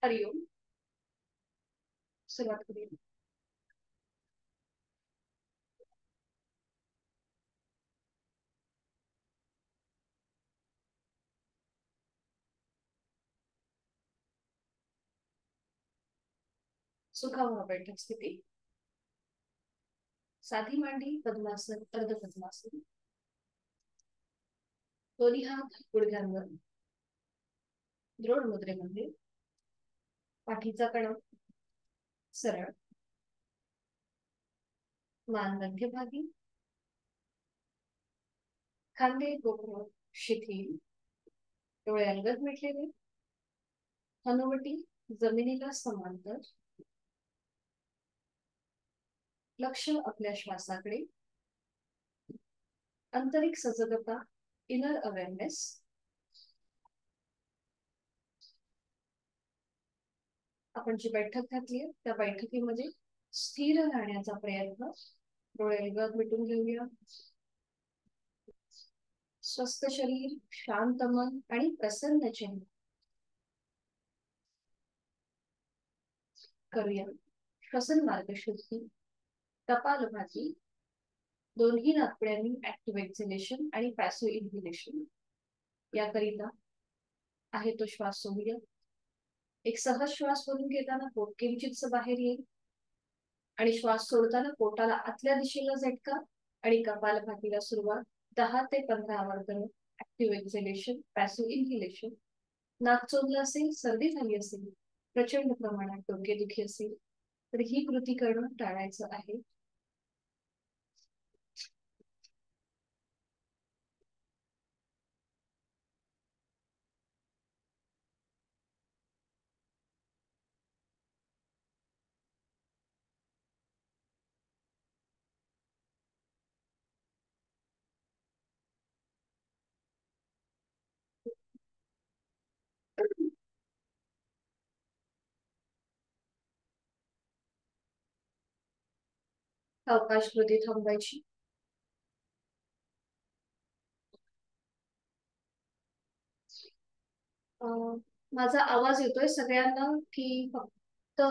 हरिओम. सुरुवात करूया. सुखावह बैठक स्थिती. साधी मांडी, पद्मासन, अर्ध पद्मासन. दोन्ही हात गुडघ्यांवर. द्रोण मुद्रेमध्ये. पाठीचा कणा सरळ. मान मध्यभागी. खांदे गोपुर शिथिल. डोळे अलगद मिटलेले. हनुवटी जमिनीला समांतर. लक्ष आपल्या श्वासाकडे. आंतरिक सजगता, इनर अवेअरनेस. आपण जी बैठक घातली आहे त्या बैठकीमध्ये स्थिर राहण्याचा प्रयत्न. डोळे अलगद मिटून घेऊया. स्वस्थ शरीर, शांत मन आणि प्रसन्न चेहरा. करूया श्वसन मार्ग शुद्धी. कपालभाती. दोन्ही नाकपुड्यांनी ऍक्टिव्ह एक्झिलेशन आणि पॅसिव्ह इन्व्हिलेशन. याकरिता आहे तो श्वास सोडूया. एक सहज श्वास भरून घेताना पोट किंचितस बाहेर येईल आणि श्वास सोडताना पोटाला आतल्या दिशेला झटका आणि कपालभातीला सुरुवात 10 ते 15 वर्तन. Active exhalation, passive inhalation. नाक चोंदलं असेल, सर्दी झाली असेल, प्रचंड प्रमाणात डोकेदुखी असेल तर ही कृती करणं टाळायचं आहे. अवकाश कृती थांबवायची. माझा आवाज येतोय सगळ्यांना की फक्त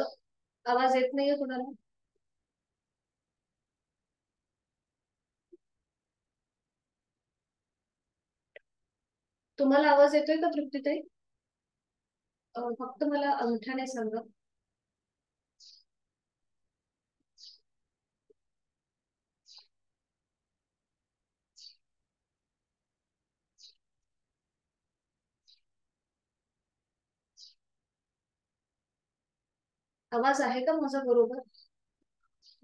आवाज येत नाहीये कुणाला? तुम्हाला आवाज येतोय का तृप्तीताई? फक्त मला अंगठ्याने सांगा. आवाज आहे का माझा बरोबर?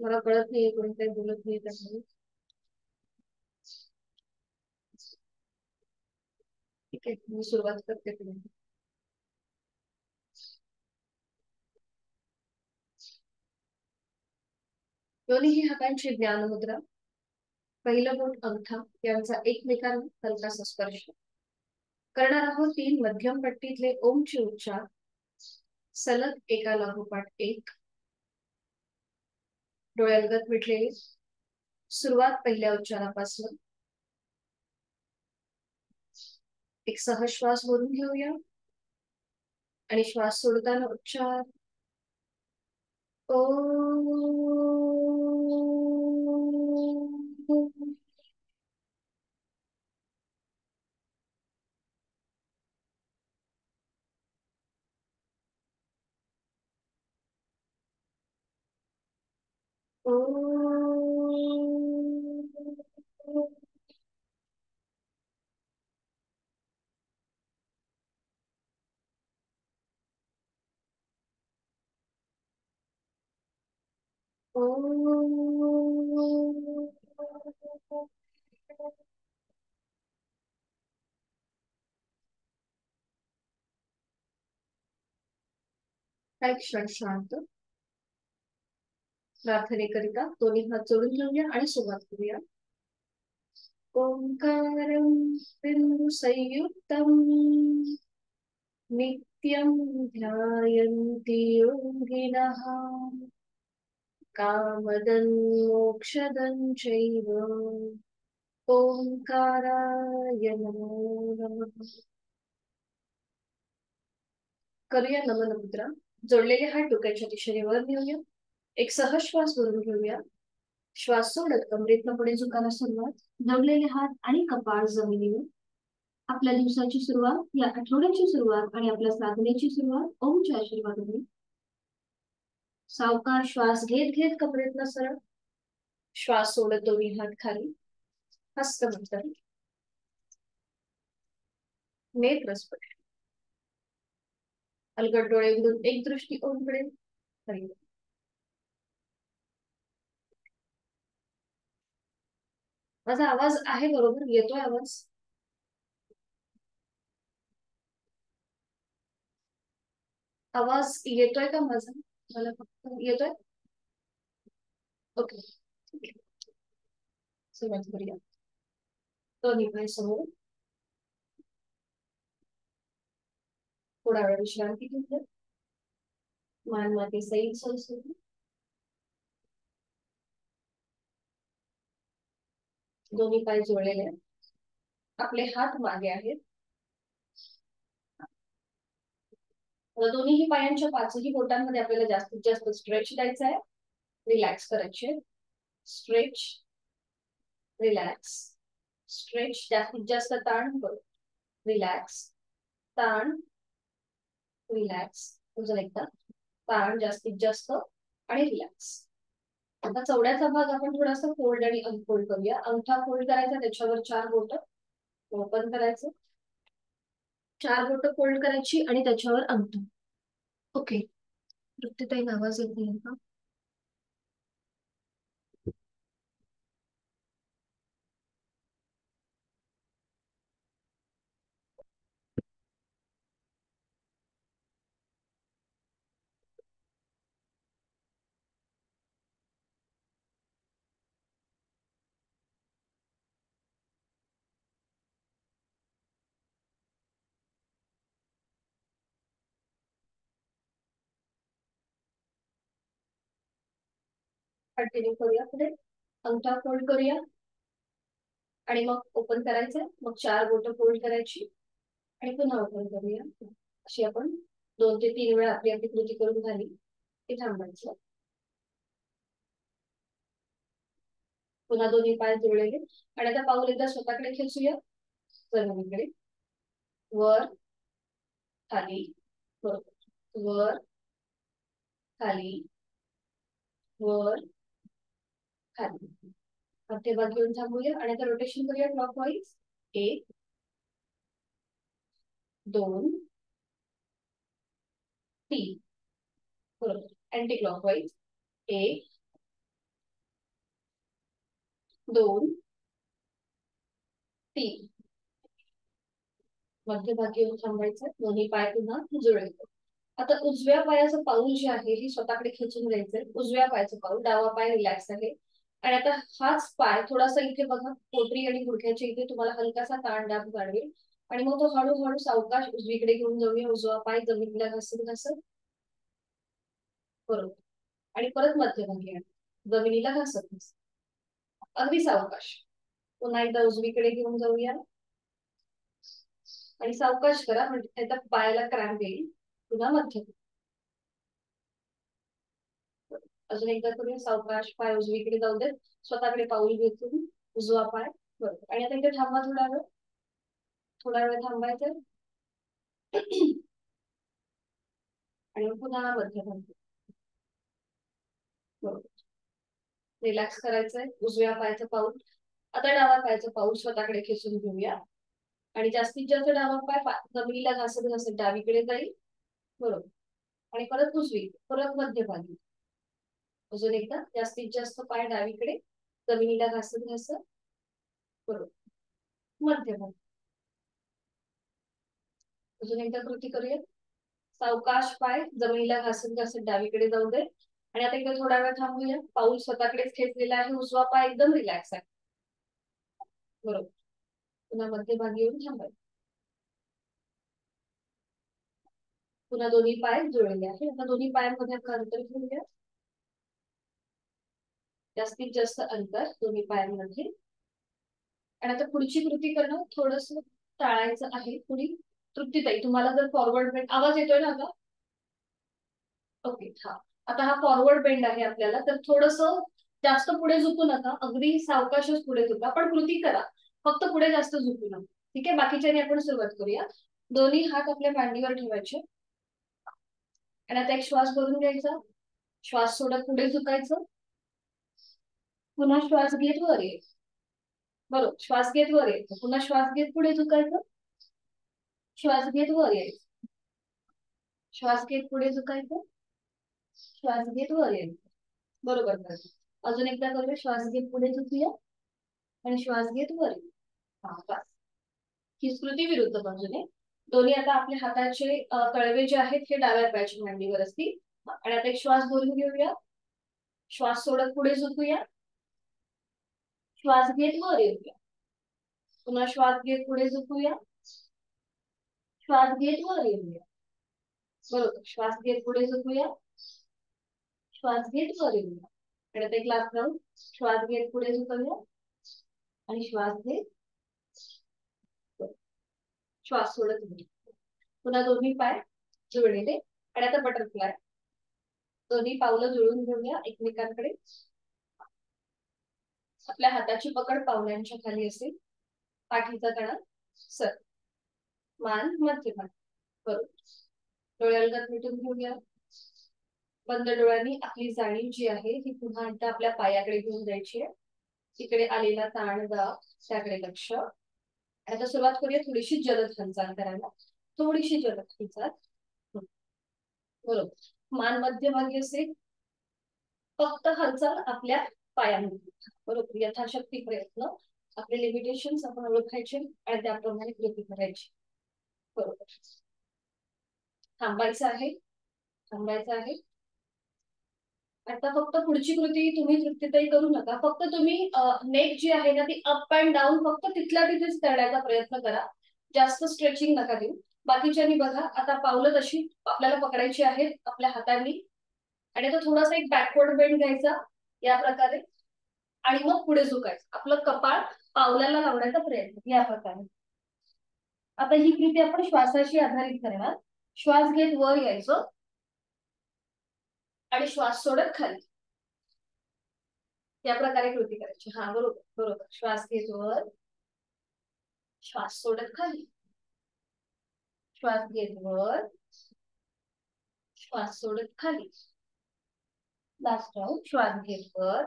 मला कळत नाहीये कोणी काही बोलत नाही त्यामुळे. ठीक आहे, मी सुरुवात करते तुम्ही. दोन्ही हातांची ज्ञान मुद्रा. पहिलं बोट अंगठा यांचा एकमेकांना हलकासा स्पर्श. करणार आहोत 3 मध्यम पट्टीतले ओमचे उच्चार सलग एका लागोपाठ एक. डोळे अलगद मिटलेले. सुरुवात पहिल्या उच्चारापासून. एक सहज श्वास भरून घेऊया आणि श्वास सोडताना उच्चार ओ. एक क्षण शांत. प्रार्थनेकरिता दोन्ही हात जोडून घेऊया आणि सुरुवात करूया. ओंकारं बिंदु संयुक्तम् नित्यं ध्यायन्ति योगिनः कामदं मोक्षदं चैव. ओंकाराय नमो नमः. करूया नमन मुद्रा. जोडलेले हात डोक्याच्या दिशेने वर नेऊया. एक सहज श्वास भरून घेऊया. श्वास सोडत कमरेतनं पुढे झुकायला सुरुवात. जोडलेले हात आणि कपाळ जमिनीवर. आपल्या दिवसाची सुरुवात, या आठवड्याची सुरुवात आणि आपल्या साधनेची सुरुवात ओमच्या आशीर्वादाने. सावकाश श्वास घेत घेत कमरेतनं सरळ. श्वास सोडत दोन्ही हात खाली. हस्तमंथन. नेत्र स्पर्श. अलगद डोळे उघडून एक दृष्टी ओमकडे. माझा आवाज आहे बरोबर? येतोय आवाज? आवाज येतोय का माझा? मला फक्त येतोय. ओके, सुरुवात करूया. दोन्ही पाय समोर. थोडा वेळ विश्रांती घेऊया. मान मागे सैल सरस्वती. दोन्ही पाय जोडलेले आहेत. आपले हात मागे आहेत. दोन्ही पायांच्या पाचही बोटांमध्ये आपल्याला जास्तीत जास्त स्ट्रेच द्यायचा आहे. रिलॅक्स करायचे. Stretch, relax, stretch. जास्तीत जास्त ताण करू. रिलॅक्स, ताण, रिलॅक्स. अजून एकदा ताण जास्तीत जास्त आणि रिलॅक्स. आता चवड्याचा भाग आपण थोडासा फोल्ड आणि अनफोल्ड करूया. अंगठा फोल्ड करायचा, त्याच्यावर 4 बोट ओपन करायचं. 4 बोट फोल्ड करायची आणि त्याच्यावर अंगठा. ओके, तृप्तीताई आवाज येत नाही का? कंटिन्यू करूया. पुढे अंगठा फोल्ड करूया आणि मग ओपन करायचं. मग 4 बोट फोल्ड करायची आणि पुन्हा ओपन करूया. अशी आपण 2 ते 3 वेळा आपली आपली कृती करून झाली की थांबायचं. पुन्हा दोन्ही पाय जोडलेले आणि आता पाऊल एकदा स्वतःकडे खेचूया. जमिनीकडे. वर, खाली, वर, खाली, वर, खाली. मध्यभाग घेऊन थांबूया आणि आता रोटेशन करूया क्लॉकवाईज. 1, 2, 3. बरोबर. Anti clockwise. 1, 2, 3. मध्यभाग घेऊन थांबायचं. दोन्ही पाय पुन्हा जोडायचं. आता उजव्या पायाचं पाऊल जे आहे हे स्वतःकडे खेचून घ्यायचंय. उजव्या पायाचं पाऊल. डावा पाय रिलॅक्स आहे. आणि आता हाच पाय थोडासा इथे बघा, पोटरी आणि गुडघ्याच्या इथे तुम्हाला हलकासा ताण दाब जाणवेल आणि मग तो हळूहळू सावकाश उजवीकडे घेऊन जाऊया. उजवा पाय जमिनीला घासत घासत. बरोबर. आणि परत मध्यभागी आणा. जमिनीला घासत घासत. अगदी सावकाश. पुन्हा एकदा उजवीकडे घेऊन जाऊया आणि सावकाश करा, म्हणजे त्याच्या पायाला क्रॅम्प येईल. पुन्हा मध्य. अजून एकदा करूया. सावकाश. पाय उजवीकडे जाऊ देत. स्वतःकडे पाऊल घेऊन उजवा पाय. बरोबर. आणि आता इथे थांबा थोडा वेळ. थोडा वेळ थांबायचं आणि पुन्हा मध्य भागी. बरोबर. रिलॅक्स करायचंय. उजव्या पायाचं पाऊल. आता डावा पायाचं पाऊल स्वतःकडे खेचून घेऊया आणि जास्तीत जास्त डावा पाय जमिनीला घासत घासत डावीकडे जाईल. बरोबर. आणि परत उजवी, परत मध्यभागी. अजून एकदा जास्तीत जास्त पाय डावीकडे जमिनीला घासत घासत. बरोबर. मध्यभागी. अजून एकदा कृती करूया. सावकाश पाय जमिनीला घासत घासत डावीकडे जाऊ दे आणि आता एकदा थोडा वेळ थांबूया. पाऊल स्वतःकडेच खेचलेला आहे. उजवा पाय एकदम रिलॅक्स आहे. बरोबर. पुन्हा मध्यभागी येऊन थांबायचं. पुन्हा दोन्ही पाय जोडलेले आहे. आता दोन्ही पायांमध्ये आपण अंतर घेऊया. जास्तीत जास्त अंतर दोन्ही पायांमध्ये. आणि आता पुढची कृती करणं थोडस टाळायचं आहे. पुढी तृप्तीताई तुम्हाला जर फॉरवर्ड बेंड आवाज येतोय ना आता? ओके, हा. आता हा फॉरवर्ड बेंड आहे आपल्याला, तर थोडस जास्त पुढे झुकू नका, अगदी सावकाशच पुढे झुका, पण कृती करा. फक्त पुढे जास्त झुकू नका. ठीक आहे, बाकीच्याने आपण सुरुवात करूया. दोन्ही हात आपल्या मांडीवर ठेवायचे आणि आता एक श्वास भरून घ्यायचा. श्वास सोडत पुढे झुकायचं. पुन्हा श्वास घेत वर यायचं. बरोबर, श्वास घेत वर यायचं. पुन्हा श्वास घेत पुढे झुकायचं. श्वास घेत वर यायचं. श्वास घेत पुढे झुकायचं. श्वास घेत वर यायचं. बरोबर करायचं. अजून एकदा करूया. श्वास घेत पुढे झुकूया आणि श्वास घेत वर येऊ. हा, बस. ही स्मृती विरुद्ध बाजूने. दोन्ही आता आपल्या हाताचे तळवे जे आहेत हे डाव्या पायाच्या मांडीवर असतील. आणि आता एक श्वास भरून घेऊया. श्वास सोडत पुढे झुकूया. श्वास घेत वर येऊया. पुन्हा श्वास घेत पुढे झुकूया. श्वास घेत वर येऊया. बरोबर, श्वास घेत पुढे झुकूया. श्वास घेत वर येऊया. आणि आता एक लास्ट राऊंड. श्वास घेत पुढे झुकूया आणि श्वास घेत श्वास सोडत पुन्हा दोन्ही पाय जुळलेले. आणि आता बटरफ्लाय. दोन्ही पावलं जुळून घेऊया एकमेकांकडे. आपल्या हाताची पकड पावलांच्या खाली असेल. पाठीचा कणा सर, मान मध्यभागी. बरोबर, डोळे अलगद मिटून घेऊया. बंद डोळ्यांनी आपली जाणीव जी आहे ती पुन्हा एकदा आपल्या पायाकडे घेऊन जायची आहे. तिकडे आलेला ताण दाब त्याकडे लक्ष. आता सुरुवात करूया थोडीशी जलद हालचाल करायला. थोडीशी जलद हालचाल. बरोबर, मान मध्यभागी असेल. फक्त हालचाल आपल्या पायामध्ये. बरोबर, यथाशक्ती प्रयत्न. आपले लिमिटेशन आपण ओळखायचे आणि त्याप्रमाणे कृती करायची. बरोबर, थांबायचं आहे. थांबायचं आहे. आता फक्त पुढची कृती तुम्ही तृप्तीताई करू नका. फक्त तुम्ही नेक जी आहे ना ती अप अँड डाऊन फक्त तिथल्या तिथेच करण्याचा प्रयत्न करा. जास्त स्ट्रेचिंग नका देऊ. बाकीच्यांनी बघा, आता पावलं तशी आपल्याला पकडायची आहेत आपल्या हातांनी. आणि तो थोडासा एक बॅकवर्ड बेंड घ्यायचा या प्रकारे आणि मग पुढे झुकायचं. आपलं कपाळ पावलाला लावण्याचा प्रयत्न या प्रकारे. आता ही कृती आपण श्वासाशी आधारित करणार. श्वास घेत वर यायचं आणि श्वास सोडत खाली. या प्रकारे कृती करायची. हा, बरोबर बरोबर. श्वास घेत वर, श्वास सोडत खाली. श्वास घेत वर, श्वास सोडत खाली. Last round. श्वास घेत वर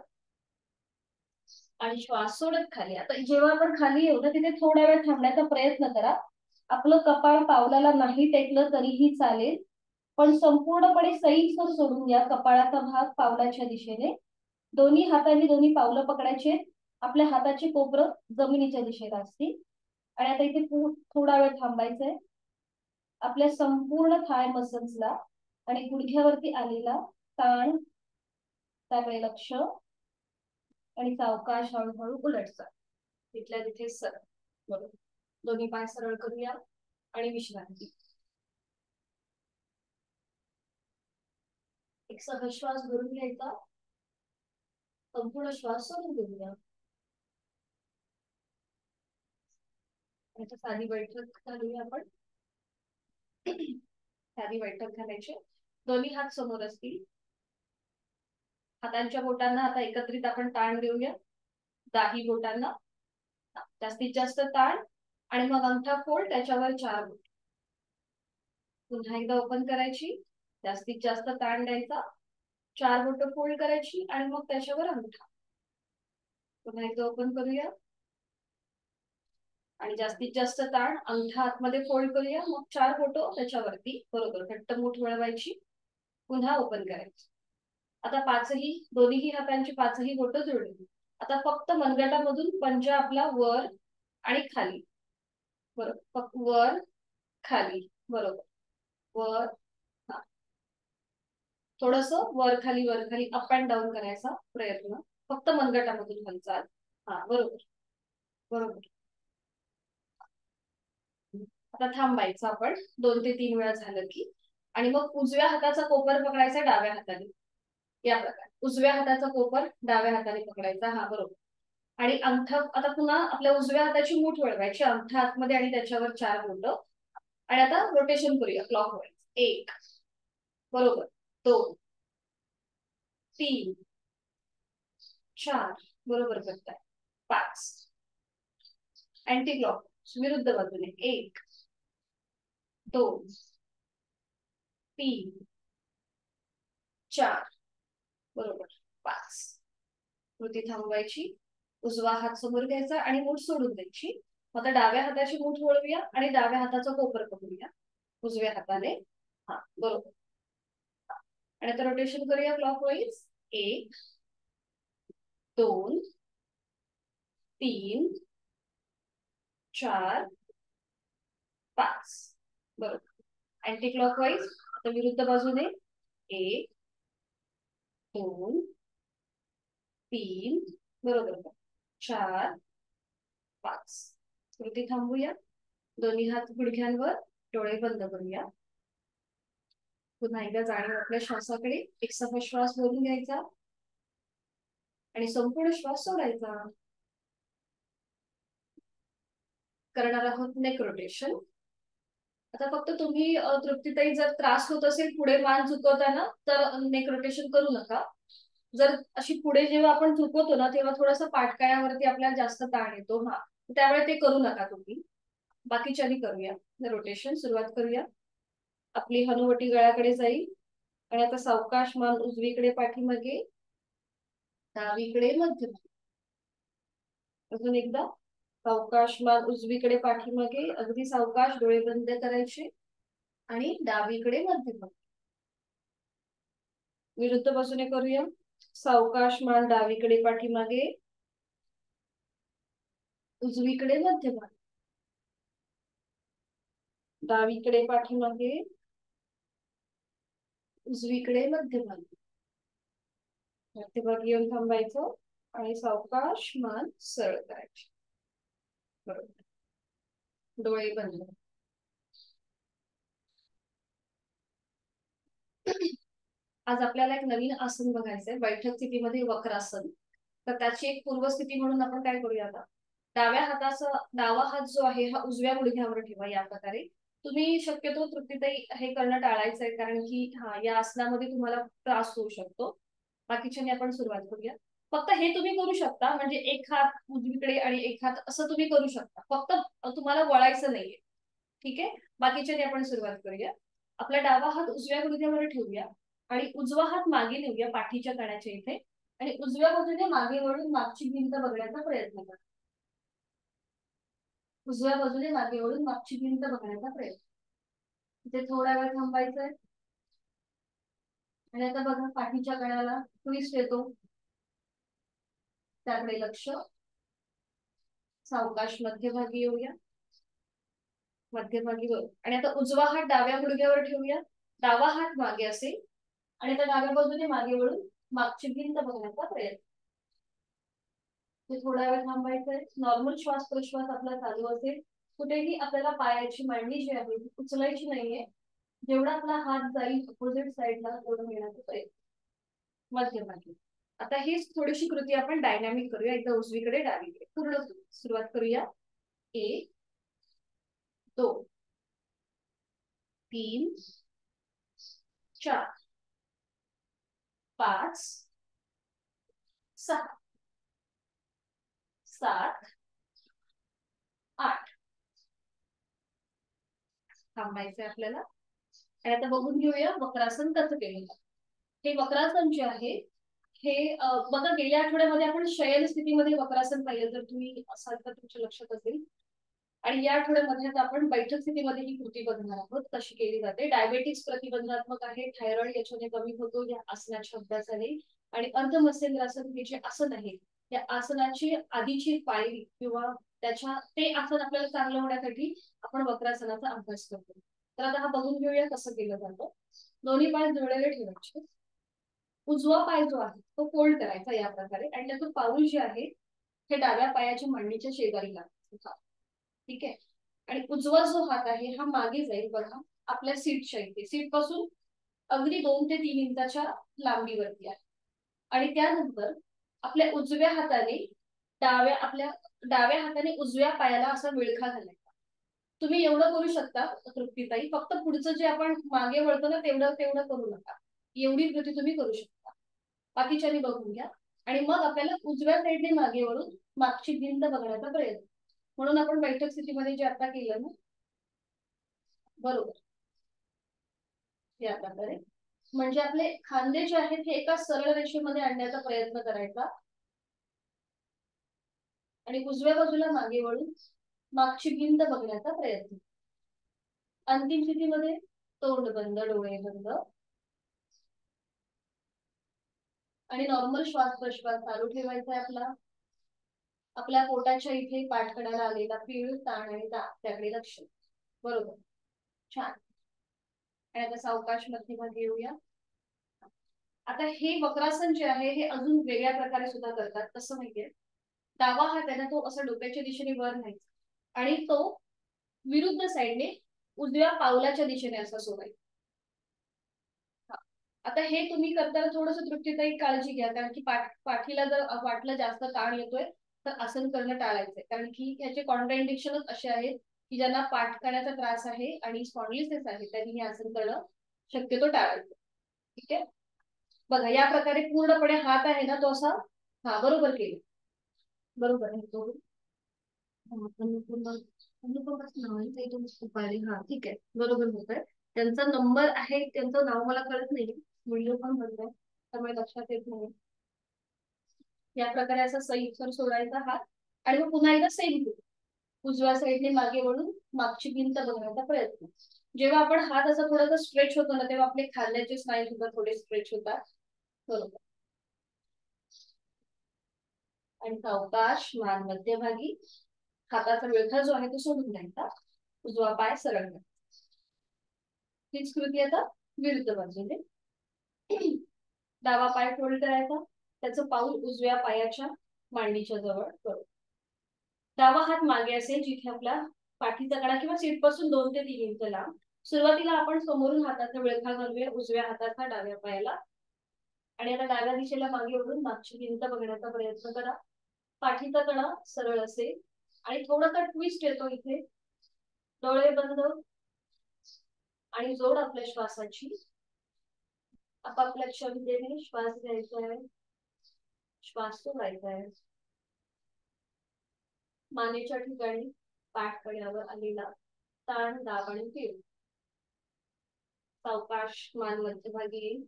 आणि श्वास सोडत खाली. आता जेव्हा आपण खाली येऊ ना तिथे थोडा वेळ थांबण्याचा प्रयत्न करा. आपलं कपाळ पावलाला नाही टेकलं तरीही चालेल, पण संपूर्णपणे सैलसर सोडून या कपाळाचा भाग पावलाच्या दिशेने. दोन्ही हातांनी दोन्ही पावलं पकडायचे. आपल्या हाताची कोपरं जमिनीच्या दिशेला असतील. आणि आता इथे थोडा वेळ थांबायचंय. आपल्या संपूर्ण थाय मसल्सला आणि गुडघ्यावरती आलेला ताण त्याकडे लक्ष. आणि सावकाश हळूहळू उलटचा तिथल्या तिथे सरळ. बरोबर, दोन्ही पाय सरळ करूया आणि विश्रांती. एक सहज श्वास भरून घ्यायचा. संपूर्ण श्वास सोडून घेऊया. साधी बैठक घालूया आपण. साधी बैठक घालायची. दोन्ही हात समोर असतील. हातांच्या बोटांना आता एकत्रित आपण ताण देऊया. दाही बोटांना जास्तीत जास्त ताण आणि मग अंगठा फोल्ड त्याच्यावर 4 बोट. पुन्हा एकदा ओपन करायची. जास्तीत जास्त ताण द्यायचा. 4 बोट फोल्ड करायची आणि मग त्याच्यावर अंगठा. पुन्हा एकदा ओपन करूया आणि जास्तीत जास्त ताण अंगठा आतमध्ये फोल्ड करूया. मग 4 बोट त्याच्यावरती. बरोबर, घट्ट मूठ वळवायची. पुन्हा ओपन करायची. आता पाचही दोन्ही हातांची पाचही बोट जोडली. आता फक्त मनगटामधून पंजा आपला वर आणि खाली. बरोबर, फक्त वर खाली. बरोबर, वर. हा, थोडस वर खाली अप अँड डाऊन करायचा प्रयत्न. फक्त मनगटामधून हालचाल. हा, बरोबर बरोबर. आता थांबायचं आपण 2 ते 3 वेळा झालं की. आणि मग उजव्या हाताचा कोपर पकडायचा डाव्या हाताने. या प्रकारे उजव्या हाताचा कोपर डाव्या हाताने पकडायचा. हा, बरोबर. आणि अंगठा आता पुन्हा आपल्या उजव्या हाताची मूठ वळवायची. अंगठा आतमध्ये आणि त्याच्यावर 4 बोट. आणि आता रोटेशन करूया क्लॉकवाईज. 1, बरोबर. 2 3 4 बरोबर करताय. 5 अँटी क्लॉक विरुद्ध बाजूने 1 2 3 4 बरोबर 5. कृती थांबवायची. उजवा हात समोर घ्यायचा आणि मूठ सोडून द्यायची. आता डाव्या हाताची मूठ वळवूया आणि डाव्या हाताचा कोपर पकडूया उजव्या हाताने. हा बरोबर. आणि आता रोटेशन करूया क्लॉकवाईज. 1 2 3 4 5 बरोबर. अँटी क्लॉकवाईज आता विरुद्ध बाजूने. 1 2 3 बरोबर 4 5. कृती थांबूया. दोन्ही हात गुडघ्यांवर. डोळे बंद करूया. पुन्हा एकदा जाणीव आपल्या श्वासाकडे. एक सहा श्वास भरून घ्यायचा आणि संपूर्ण श्वास सोडायचा. करणार आहोत नेक रोटेशन. आता फक्त तुम्ही तृप्तीताई जर त्रास होत असेल पुढे मान झुकवताना तर नेक रोटेशन करू नका. जर अशी पुढे जेव्हा आपण झुकवतो ना तेव्हा थोडासा पाठकायावरती आपल्याला जास्त ताण येतो. हा त्यावेळेस ते करू नका तुम्ही. बाकीच्यानी करूया रोटेशन. सुरुवात करूया. आपली हनुवटी गळ्याकडे जाईल आणि आता सावकाश मान उजवीकडे पाठीमागे डावीकडे मध्यभागी. अजून एकदा सावकाश मान उजवीकडे पाठीमागे अगदी सावकाश डोळे बंद करायचे आणि डावीकडे मध्यभागी. विरुद्ध बाजूने करूया. सावकाश मान डावीकडे पाठीमागे उजवीकडे मध्यभागी. डावीकडे पाठीमागे उजवीकडे मध्यभागी. मध्यभागी येऊन थांबायचं आणि सावकाश मान सरळ करायचे. बरोबर. डोळे बंद. आज आपल्याला एक नवीन आसन बघायचंय बैठक स्थितीमध्ये वक्रासन. तर त्याची एक पूर्वस्थिती म्हणून आपण काय करूया आता. डाव्या हाताचा डावा हात जो आहे हा उजव्या गुडघ्यावर ठेवा या प्रकारे. तुम्ही शक्यतो तृप्तीताई हे करणं टाळायचं आहे कारण की या आसनामध्ये तुम्हाला त्रास होऊ शकतो. बाकीच्याने आपण सुरुवात करूया. फक्त हे तुम्ही करू शकता म्हणजे एक हात उजवीकडे आणि एक हात असं तुम्ही करू शकता. फक्त तुम्हाला वळायचं नाहीये. ठीक आहे. बाकीच्याने आपण सुरुवात करूया. आपला डावा हात उजव्या गुडघ्यावर ठेवूया आणि उजवा हात मागे नेऊया पाठीच्या कण्याच्या इथे आणि उजव्या बाजूने मागे वळून मागची भिंत बघण्याचा प्रयत्न करा. उजव्या बाजूने मागे वळून मागची भिंत बघण्याचा प्रयत्न. इथे थोडा वेळ थांबायचंय आणि आता बघा पाठीच्या कण्याला ट्विस्ट येतो. त्याकडे लक्ष. सावकाश मध्यभागी येऊया. मध्यभागी वळू आणि आता उजवा हात डाव्या गुडघ्यावर ठेवूया. डावा हात मागे असेल आणि आता डाव्या बाजूने मागे वळून मागची भिंत बघण्याचा प्रयत्न. थोडा वेळ थांबायचंय. नॉर्मल श्वास प्रश्वास आपला चालू असेल. कुठेही आपल्याला पायाची मांडी जी आहे ती उचलायची नाहीये. जेवढा आपला हात जाईल अपोजिट साईडला तेवढं घेण्याचा प्रयत्न. मध्यभागी. आता हीच थोडीशी कृती आपण डायनॅमिक करूया. एकदा उजवीकडे डावीकडे पूर्ण सुरुवात करूया. 1 2 3 4 5 6 7 8. थांबायचंय आपल्याला. आणि आता बघून घेऊया वक्रासन कसं केलं. हे वक्रासन जे आहे हे बघा गेल्या आठवड्यामध्ये आपण शयन स्थितीमध्ये वक्रासन पाहिलं जर तुम्ही असाल तर तुमच्या लक्षात असेल. आणि या आठवड्यामध्ये आपण बैठक स्थितीमध्ये ही कृती बघणार आहोत कशी केली जाते. डायबेटिक्स प्रतिबंधात्मक आहे. थायरॉइड याच्याने कमी होतो या आसनाच्या अभ्यासाने. आणि अर्धमत्स्येंद्रासन हे जे आसन आहे या आसनाची आधीची पायरी किंवा त्याच्या ते आसन आपल्याला चांगलं होण्यासाठी आपण वक्रासनाचा अभ्यास करतो. तर आता हा बघून घेऊया कसं केलं जातं. दोन्ही पाय जुळलेले ठेवायचे. उजवा पाय जो आहे तो फोल्ड करायचा या प्रकारे आणि त्याचं पाऊल जे आहे हे डाव्या पायाच्या मांडीच्या शेजारी लावायचं. ठीक आहे. आणि उजवा जो हात आहे हा मागे जाईल बघा आपल्या सीटच्या इथे. सीट पासून अगदी 2 ते 3 इंचाच्या लांबीवरती आहे. आणि त्यानंतर आपल्या उजव्या हाताने डाव्या हाताने उजव्या पायाला असा विळखा घालायचा. तुम्ही एवढं करू शकता तृप्तीताई. फक्त पुढचं जे आपण मागे वळतो ना तेवढं करू नका. एवढी कृती तुम्ही करू शकता. बाकीच्यानी बघून घ्या. आणि मग आपल्याला उजव्या साईडने मागे वळून मागची भिंत बघण्याचा प्रयत्न. म्हणून आपण बैठक स्थितीमध्ये जे आता केलं ना, बरोबर या प्रकारे, म्हणजे आपले खांदे जे आहेत हे एका सरळ रेषेमध्ये आणण्याचा प्रयत्न करायचा आणि उजव्या बाजूला मागे वळून मागची भिंत बघण्याचा प्रयत्न. अंतिम स्थितीमध्ये तोंड बंद, डोळे बंद आणि नॉर्मल श्वास प्रश्वास चालू ठेवायचा आहे आपला. आपल्या पोटाच्या इथे पाठकणाला आलेला पीळ, ताण आणि त्याकडे लक्ष. बरोबर, छान. आणि आता सावकाश मध्यभागी येऊया. आता हे वक्रासन जे आहे हे अजून वेगळ्या प्रकारे सुद्धा करतात. कसं माहितीये, डावा हात आहे ना तो असा डोक्याच्या दिशेने वर न्यायचा आणि तो विरुद्ध साईडने उजव्या पावलाच्या दिशेने असा सोडायचा. आता हे तुम्ही करताना थोडस तृप्तीताई काळजी घ्या, कारण की पाठीला जर वाटलं जास्त ताण येतोय तर आसन करणं टाळायचंय, कारण की ह्याचे कॉन्ट्राइंडिक्शनच असे आहेत की ज्यांना पाठकाण्याचा त्रास आहे आणि स्पॉन्डिलिटिस आहे त्यांनी हे आसन करणं शक्यतो टाळायचं. ठीक आहे, बघा या प्रकारे पूर्णपणे हात आहे ना तो असा, हा बरोबर केलं, बरोबर आहे तो हा ठीक आहे, बरोबर होत आहे. त्यांचा नंबर आहे, त्यांचं नाव मला कळत नाही, व्हिडिओ पण बनतोय त्यामुळे लक्षात येत नाही. या प्रकारे असा सैल सोडायचा हात आणि मग पुन्हा एकदा सेम उजव्या साईडने मागे वळून मागची भिंत बघण्याचा प्रयत्न. जेव्हा आपण हात असा थोडासा स्ट्रेच होतो ना तेव्हा आपले खांद्याचे स्नायू सुद्धा थोडे स्ट्रेच होतात. बरोबर, आणि सावकाश मान मध्यभागी, हाताचा विळखा जो आहे तो सोडून द्यायचा, उजवा पाय सरळ करायचा. हीच कृती आता विरुद्ध बाजूने. डावा पाय फोल्ड करायचा, त्याचं पाऊल उजव्या पायाच्या मांडीच्या जवळ करू. डावा हात मागे असेल जिथे आपला पाठीचा कडा किंवा सीट पासून 2 ते 3 इंच लांब. सुरुवातीला आपण समोरून हाताचा विळखा घालूया उजव्या हाताचा डाव्या पायाला आणि आता डाव्या दिशेला मागे वळून मागची भिंत बघण्याचा प्रयत्न करा. पाठीचा कडा सरळ असेल आणि थोडासा ट्विस्ट येतो इथे. डोळे बंद आणि जोड आपल्या श्वासाची. आपापल्या क्षमतेने श्वास घ्यायचा आहे, श्वास सोडायचा आहे. मानेच्या ठिकाणी पाठ कड्यावर आलेला ताण, दाब आणि पीळ. सावकाश मान मध्यभागी येईल.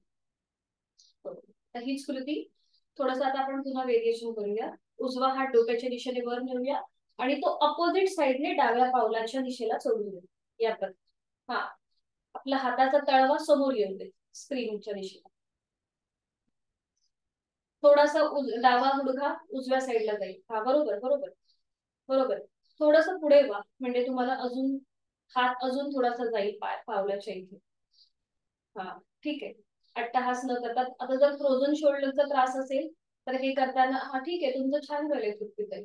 हीच कृती थोडस आता आपण पुन्हा व्हेरिएशन करूया. उजवा हात डोक्याच्या दिशेने वर नेऊया आणि तो अपोजिट साइडने डाव्या पावलाच्या दिशेला सोडून देऊ. या प्रकारे हा आपला हाताचा तळवा समोर येऊ दे स्क्रीनच्या दिशेला. थोडासा डावा गुडघा उजव्या साईडला जाईल. हा बरोबर बरोबर बरोबर. थोडस पुढे व्हा म्हणजे तुम्हाला अजून हात अजून थोडासा जाईल पावलाच्या इथे. हा ठीक आहे. अट्टहास न करता आता जर फ्रोझन शोल्डरचा त्रास असेल तर हे करताना हा ठीक आहे, तुमचं छान झालंय तृप्तीताई,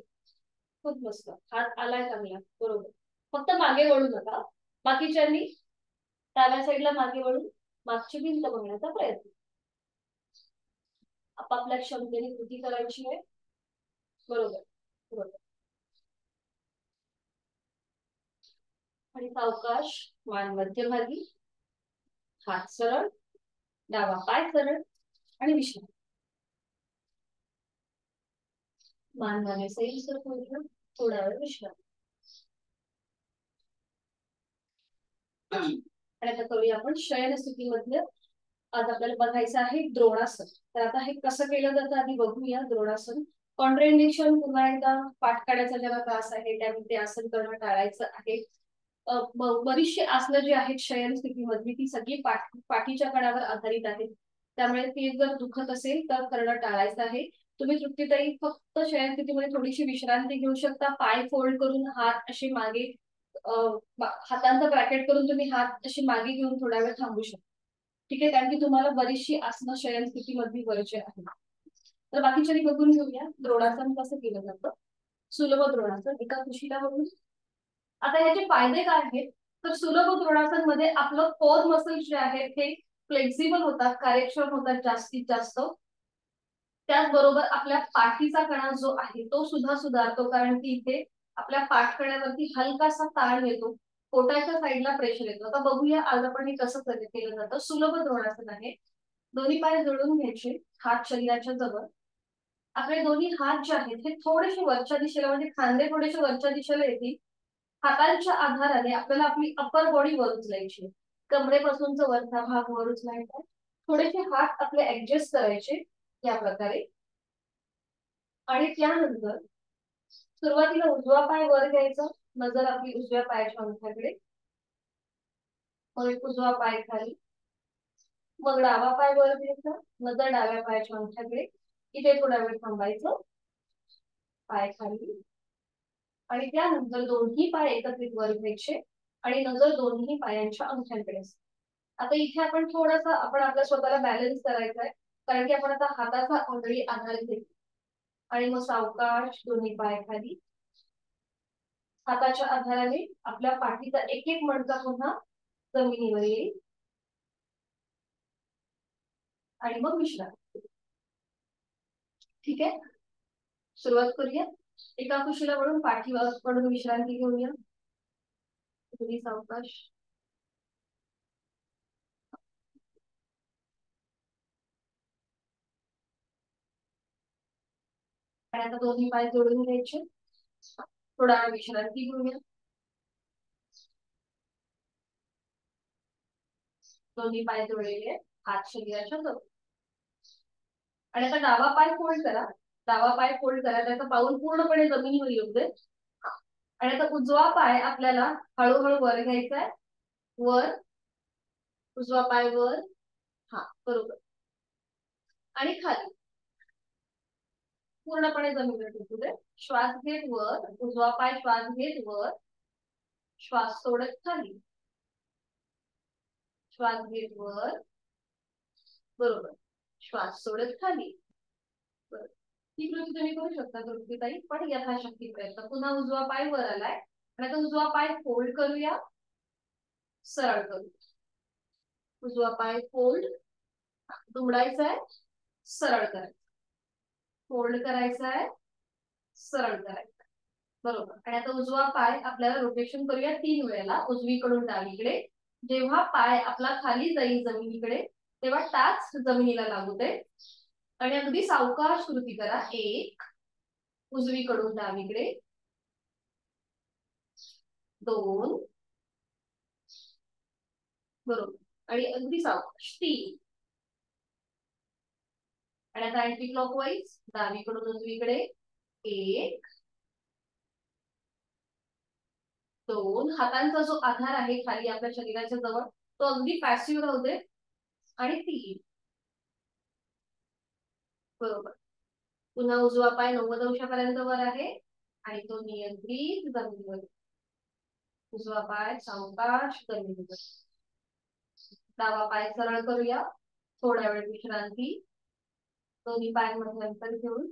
खूप मस्त, हात आलाय चांगला, बरोबर. फक्त मागे वळू नका. बाकीच्यांनी डाव्या साईडला मागे वळून मागची भिंत बघण्याचा प्रयत्न. आपापल्या क्षमतेने कृती करायची आहे. बरोबर बरोबर. आणि सावकाश मान मध्यभागी, हात सरळ, डावा पाय सरळ आणि विश्राम. मान मागे सैल सर थोडा वेळ विश्राम. आणि आता करूया आपण शयन स्थितीमध्ये. आज आपल्याला बघायचं आहे द्रोणासन. तर आता हे कसं केलं जातं आधी बघूया. द्रोणासन कॉन्ट्राइंडिक्शन पुन्हा एकदा पाठकाड्याचा ज्याला त्रास आहे त्यामुळे ते आसन करणं टाळायचं आहे. बरीचशी आसनं जी आहेत शयन स्थितीमधली ती सगळी पाठीच्या कडावर आधारित आहेत, त्यामुळे ते जर दुखत असेल तर करणं टाळायचं आहे. तुम्ही तृप्तीताई फक्त शयन स्थितीमध्ये थोडीशी विश्रांती घेऊ शकता. पाय फोल्ड करून हात असे मागे, हातांचं ब्रॅकेट करून तुम्ही हात अशी मागे घेऊन थोडा वेळ थांबू शकता. ठीक आहे, कारण की तुम्हाला बरीचशी आसनं शयन स्थितीमधली गरजे आहे. तर बाकीच्या बघून घेऊया द्रोणासन कसं केलं जातं. सुलभ द्रोणासन एका कुशीला बघून. आता याचे फायदे काय आहेत तर सुलभ द्रोणासन मध्ये आपलं कोर मसल्स जे आहेत ते फ्लेक्झिबल होतात, कार्यक्षम होतात जास्तीत जास्त. त्याचबरोबर आपल्या पाठीचा कणा जो आहे तो सुद्धा सुधारतो, कारण की इथे आपल्या पाठकण्यावरती हलकासा ताण येतो, पोटाच्या साईडला प्रेशर येतो. आता बघूया आज आपण हे कसं केलं जातं. सुलभ द्रोणासन आहे. दोन्ही पाय जोडून घ्यायचे, हात शरीराच्या जवळ. आपले दोन्ही हात जे आहेत हे थोडेसे वरच्या दिशेला, म्हणजे खांदे थोडेसे वरच्या दिशेला येतील. हातांच्या आधाराने आपल्याला आपली अपर बॉडी वर उचलायची. कमरेपासूनचा वरचा भाग वर उचलायचा. थोडेसे हात आपले ऍडजस्ट करायचे या प्रकारे. आणि त्यानंतर सुरुवातीला उजवा पाय वर घ्यायचा, नजर आपली उजव्या पायाच्या अंगठ्याकडे. मग उजवा पाय खाली. मग डावा पाय वर घ्यायचा, नजर डाव्या पायाच्या अंगठ्याकडे. इथे थोडा वेळ थांबायचं, पाय खाली. आणि त्यानंतर दोन्ही पाय एकत्रित वर घ्यायचे आणि नजर दोन्ही पायांच्या अंगठ्यांकडे. आता इथे आपण थोडासा आपल्या स्वतःला बॅलन्स करायचा आहे, कारण की आपण आता हाताचा ऑलरेडी आधार घेतो. आणि मग सावकाश दोन्ही पाय खाली. हाताच्या आधाराने आपल्या पाठीचा एक एक मणका पुन्हा जमिनीवर येईल. आणि मग विश्रांती. ठीक आहे, सुरुवात करूया. एका कुशीला वळून पाठीवर पडून विश्रांती घेऊया. दोन्ही सावकाश. आणि आता दोन्ही पाय जोडून घ्यायचे, थोडा वेळ विश्रांती घेऊया. दोन्ही पाय जोडलेले, हात शरीराच्या जवळ. आणि आता डावा पाय फोल्ड करा. डावा पाय फोल्ड करा, त्याचा पाऊल पूर्णपणे जमिनीवर येऊ दे. आणि आता उजवा पाय आपल्याला हळूहळू वर घ्यायचा आहे. वर, उजवा पाय वर. हा, बरोबर. आणि खाली, पूर्णपणे जमिनीवर टिकू दे. श्वास घेत वर, उजवा पाय श्वास घेत वर, श्वास सोडत खाली. श्वास घेत वर, बरोबर. श्वास सोडत खाली. बरोबर. ही कृती तुम्ही करू शकता ताई, पण यथाशक्ती प्रयत्न. पुन्हा उजवा पाय वर आलाय, आणि आता उजवा पाय फोल्ड करूया, सरळ करू. उजवा पाय फोल्ड, दुमडायचा आहे, सरळ करायचं. फोल्ड करायचा आहे, सरळ करायचा. बरोबर. आणि आता उजवा पाय आपल्याला रोटेशन करूया 3 वेळेला, उजवीकडून डावीकडे. जेव्हा पाय आपला खाली जाईल जमिनीकडे, तेव्हा टाच जमिनीला लागू दे. आणि अगदी सावकाश कृती करा. 1, उजवीकडून डावीकडे. 2, बरोबर. आणि अगदी सावकाश. 3. आणि आता अँटी क्लॉकवाईज डावीकडून उजवीकडे. 1, 2. हातांचा जो आधार आहे खाली आपल्या शरीराच्या जवळ, तो अगदी पॅसिव्ह राहू दे. आणि 3, बरोबर. पुन्हा उजवा पाय 90 अंशापर्यंत वर आहे आणि तो नियंत्रित जमिनीवर. उजवा पाय सावकाश जमिनीवर. डावा पाय सरळ करूया, थोड्या वेळ विश्रांती. दोन्ही पाय मध्ये अंतर घेऊन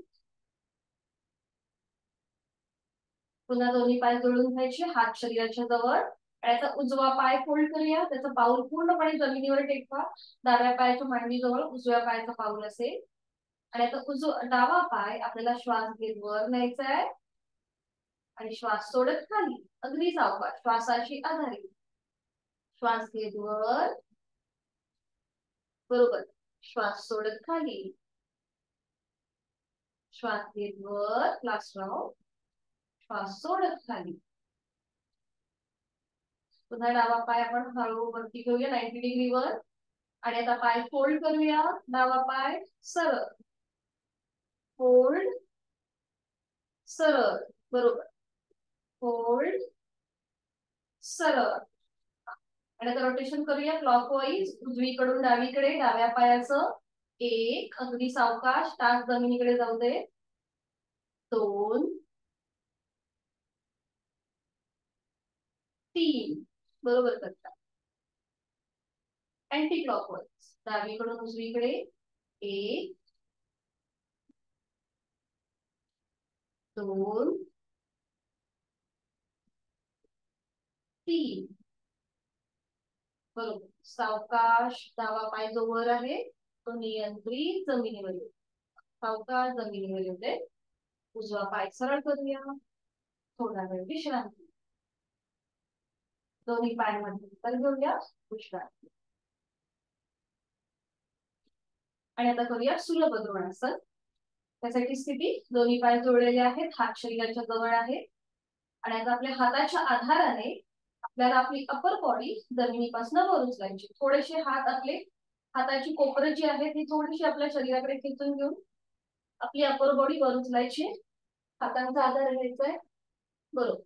पुन्हा दोन्ही पाय जोडून घ्यायचे, हात शरीराच्या जवळ. आणि आता उजवा पाय फोल्ड करूया, त्याचं पाऊल पूर्णपणे जमिनीवर टेकवा. डाव्या पायाच्या मांडीजवळ उजव्या पायाचं पाऊल असेल. आणि आता डावा पाय आपल्याला श्वास घेत वर न्यायचा आहे आणि श्वास सोडत खाली. अगदी सावकाश, श्वासाशी आधारित. श्वास घेत वर, बरोबर. श्वास सोडत खाली. श्वास घेत वर, लास्ट राऊंड. श्वास सोडत खाली. पुन्हा डावा पाय आपण हळू वरती घेऊया 90 डिग्री वर. आणि आता पाय फोल्ड करूया, डावा पाय सरळ. फोल्ड, सरळ, बरोबर. फोल्ड, सरळ. आणि आता रोटेशन करूया क्लॉकवाईज, उजवीकडून डावीकडे. डाव्या पायाचं 1, अगदी सावकाश, टाच जमिनीकडे जाऊ दे. 2, 3, बरोबर करता. अँटी क्लॉकवाईज डावीकडून उजवीकडे. 1, 2, 3, बरोबर. सावकाश, डावा पाय जो वर आहे तो नियंत्रित जमिनीवर येतो. सावकाश जमिनीवर येते. उजवा पाय सरळ करूया, थोडा वेळ विश्रांती. दोन्ही पायांमध्ये अंतर घेऊया, विश्रांती. आणि आता करूया सुलभ द्रोणासन. त्यासाठी स्थिती दोन्ही पाय जोडलेले आहेत, हात शरीराच्या जवळ आहे आणि आता आपल्या हाताच्या आधाराने आपल्याला आपली अपर बॉडी जमिनीपासून वर उचलायची. थोडेसे हात आपले हाताची कोपरं जी आहे ती थोडीशी आपल्या शरीराकडे खेचून घेऊन आपली अपर बॉडी वर उचलायची. हातांचा आधार घ्यायचा आहे. बरोबर.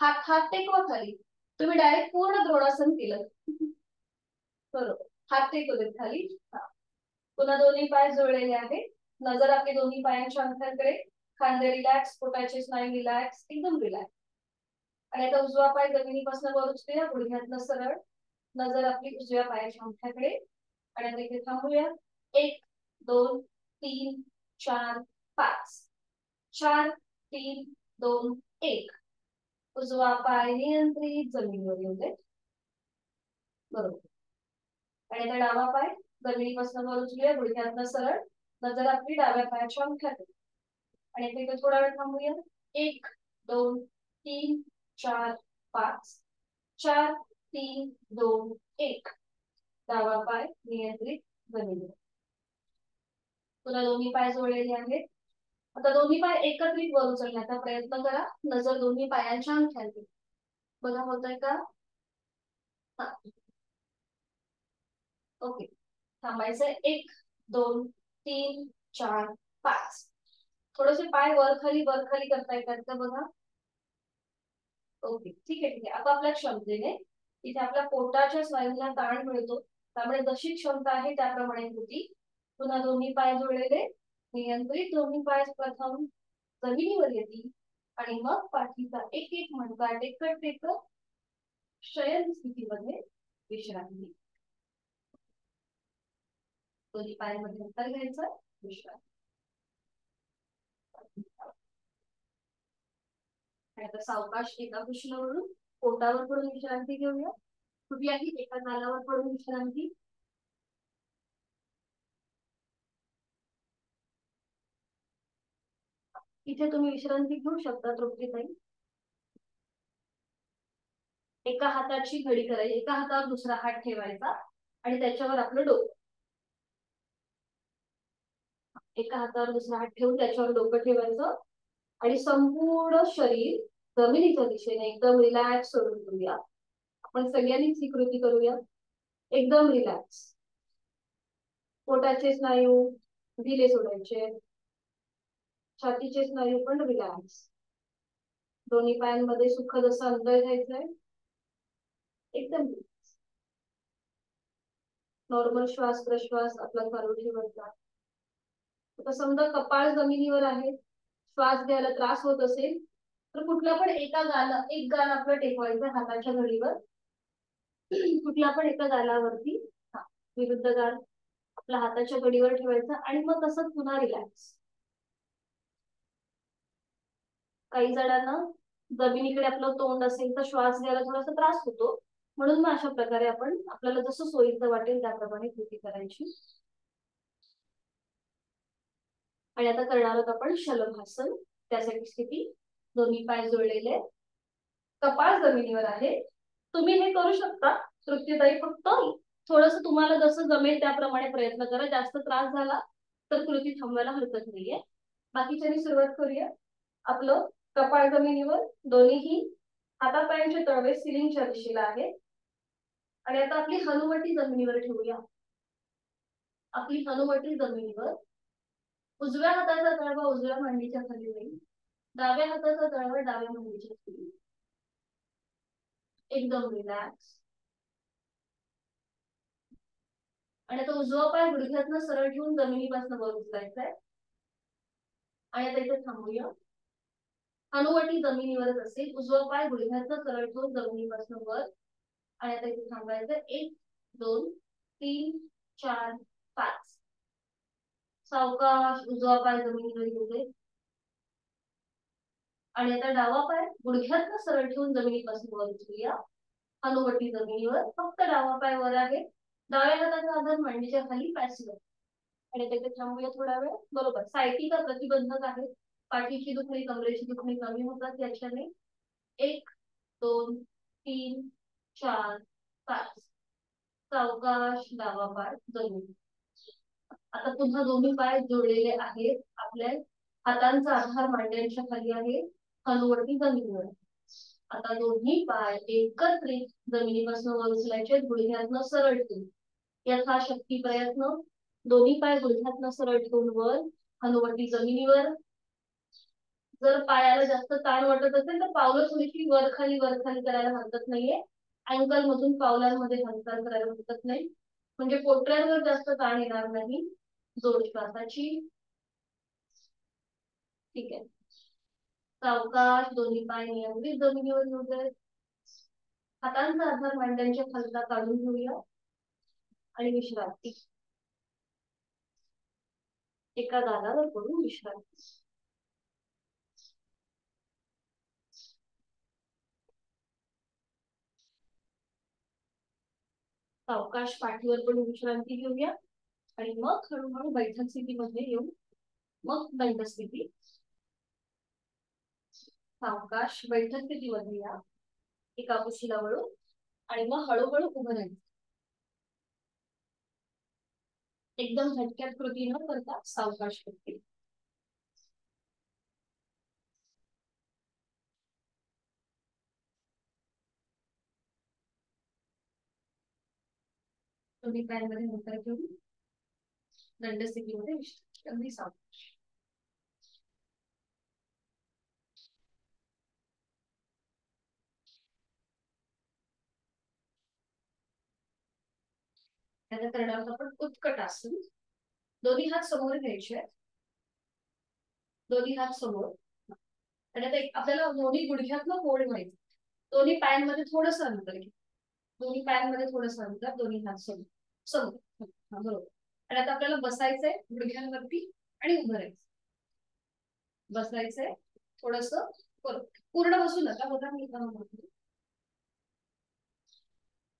हात हात टेकवा खाली. तुम्ही डायरेक्ट पूर्ण द्रोणासन केलं. बरोबर. हात टेकू देत खाली. पुन्हा दोन्ही पाय जोडलेले आहेत. नजर आपली दोन्ही पायांच्या अंतराकडे. खांदे रिलॅक्स, पोटाचे स्नायू रिलॅक्स, एकदम रिलॅक्स. आणि आता उजवा पाय जमिनीपासून वर उचलूया, गुडघ्यातनं सरळ. नजर आपली उजव्या पायाच्या अंगठ्याकडे. आणि आता इथे थांबूया. 1 2 3 4 5. 4 3 2 1. उजवा पाय नियंत्रित जमिनीवर येऊ दे. बरोबर. आणि आता डावा पाय जमिनीपासून वर उचलूया, गुडघ्यातनं सरळ. नजर आपली डाव्या पायाच्या अंगठ्याकडे. आणि तिथे थोडा वेळ थांबूया. 1 2 3 4 5. 4 3 2 1. डावा पाय नियंत्रित जमिनीवर. पुन्हा दोन्ही पाय जोडलेले आहेत. आता दोन्ही पाय एकत्रित वर उचलण्याचा प्रयत्न करा. नजर दोन्ही पायांच्या अंगठ्याकडे. बघा होतंय का? ओके. थांबायचंय. 1 2 3 4 5. थोडेसे पाय वर खाली करता येतात का बघा. ओके, ठीक आहे ठीक आहे. आता आपल्या क्षमतेने इथे आपल्या पोटाच्या स्नायूंना ताण मिळतो, त्यामुळे जशी क्षमता आहे त्याप्रमाणे कृती. पुन्हा दोन्ही पाय जोडलेले, नियंत्रित दोन्ही पाय प्रथम जमिनीवर येतील आणि मग पाठीचा एक एक मणका टेकत टेकत शयन स्थितीमध्ये विश्रांती. दोन्ही पायामध्ये अंतर घ्यायचं, विश्रांती. आता सावकाश एका कुशनावरून पोटावर पडून विश्रांती घेऊया. कुठल्याही एका गालावर पडून विश्रांती. इथे तुम्ही विश्रांती घेऊ शकता तृप्तीताई. एका हाताची घडी करायची, एका हातावर दुसरा हात ठेवायचा आणि त्याच्यावर आपलं डोकं. एका हातावर दुसरा हात ठेवून त्याच्यावर डोकं ठेवायचं आणि संपूर्ण शरीर जमिनीच्या दिशेने एकदम रिलॅक्स सोडून करूया. आपण सगळ्यांनीच ही कृती करूया. एकदम रिलॅक्स. पोटाचे स्नायू ढिले सोडायचे. छातीचे स्नायू पण रिलॅक्स. दोन्ही पायांमध्ये सुखद असं अंतर घ्यायचंय. एकदम नॉर्मल श्वास प्रश्वास आपला चालू ठेवायचा. आता समजा कपाळ जमिनीवर आहे, श्वास घ्यायला त्रास होत असेल तर कुठल्या पण एका गाला एक गाल आपलं टेकवायचं हाताच्या घडीवर. कुठल्या पण एका गालावरती विरुद्ध गाल आपल्या हाताच्या घडीवर ठेवायचा आणि मग तसंच पुन्हा रिलॅक्स. काही जणांना जमिनीकडे आपलं तोंड असेल तर श्वास घ्यायला थोडासा त्रास होतो, म्हणून मग अशा प्रकारे आपण आपल्याला जसं सोयीचं वाटेल त्याप्रमाणे कृती करायची. आणि आता करणार आहोत आपण शलभासन. त्यासाठी स्थिती दोन्ही पाय जोडलेले, कपाळ जमिनीवर आहे. तुम्ही हे करू शकता तृप्तीताई, फक्त थोडस तुम्हाला जसं जमेल त्याप्रमाणे प्रयत्न करा. जास्त त्रास झाला तर कृती थांबवायला हरकत नाहीये. बाकीच्यांनी सुरुवात करूया. आपलं कपाळ जमिनीवर, दोन्हीही हातापायांचे तळवे सिलिंगच्या दिशेला आहे. आणि आता आपली हनुवटी जमिनीवर ठेवूया. आपली हनुवटी जमिनीवर. उजव्या हाताचा तळवा उजव्या मांडीच्या खाली होईल. डाव्या हाताचा तळवा डाव्या मांडीच्या खाली. एकदम रिलॅक्स. आणि आता उजवा पाय गुडघ्यातनं सरळ ठेवून जमिनीपासून वर उचलायचा आहे. आणि आता इथे थांबूया. हनुवटी जमिनीवरच असेल. उजवा पाय गुडघ्यातनं सरळ ठेवून जमिनीपासून वर. आणि आता इथे थांबायचं. 1 2 3 4 5. सावकाश उजवा पाय जमिनीवर येऊ दे. आणि आता डावा पाय गुडघ्यातनं सरळ ठेवून जमिनीपासून वर उचलूया. हनुवटी जमिनीवर, फक्त डावा पाय वर आहे. डाव्या हाताचा आधार मांडीच्या खाली, पॅसिव्ह. आणि त्याचे थांबूया थोडा वेळ. बरोबर. सायटिका प्रतिबंधक आहे. पाठीची दुखणी कमरेची दुखणी कमी होतात याच्याने. 1 2 3 4 5. सावकाश डावा पाय जमीन. आता पुन्हा दोन्ही पाय जोडलेले आहेत. आपल्या हातांचा आधार मांड्यांच्या खाली आहे, हनुवटी जमिनीवर. आता दोन्ही पाय एकत्रित जमिनीपासून वर उचलायचे, गुडघ्यातनं सरळ ठेवून. यथाशक्ती प्रयत्न. दोन्ही पाय गुडघ्यातनं सरळ ठेवून वर, हनुवटी जमिनीवर. जर पायाला जास्त ताण वाटत असेल तर पावलं थोडीशी वर खाली करायला हरकत नाहीये. अँकल मधून पावलांमध्ये हालचाल करायला हरकत नाही, म्हणजे पोटऱ्यांवर जास्त ताण येणार नाही. जोड श्वासाची. ठीक आहे. सावकाश दोन्ही पाय नियमित जमिनीवर येऊ दे. हातांचा आधार मांड्यांच्या खालचा काढून घेऊया आणि विश्रांती. एका गालावर पडून विश्रांती. सावकाश पाठीवर पडून विश्रांती घेऊया आणि मग हळूहळू बैठक स्थितीमध्ये येऊ. मग दंड स्थिती. सावकाश बैठक स्थितीमध्ये या, एका कुशीला वळून आणि मग हळूहळू उभं राहायचं. एकदम झटक्यात कृती न करता सावकाश कृती. तुम्ही पॅनमध्ये नंतर घेऊन दंड स्थितीमध्ये विश्रांती. अगदी सावकाश. त्याचा करणार आपण उत्कट आसन. दोन्ही हात समोर घ्यायचे, दोन्ही हात समोर. आणि आता आपल्याला दोन्ही गुडघ्यातनं फोड व्हायचं. दोन्ही पायांमध्ये थोडंसं अंतर घ्या, दोन्ही पायांमध्ये थोडंसं अंतर, दोन्ही हात समोर समोर. बरोबर. आणि आता आपल्याला बसायचंय गुडघ्यांवरती आणि उभं राहायचं. बसायचंय थोडस, पूर्ण बसू नका बघा मी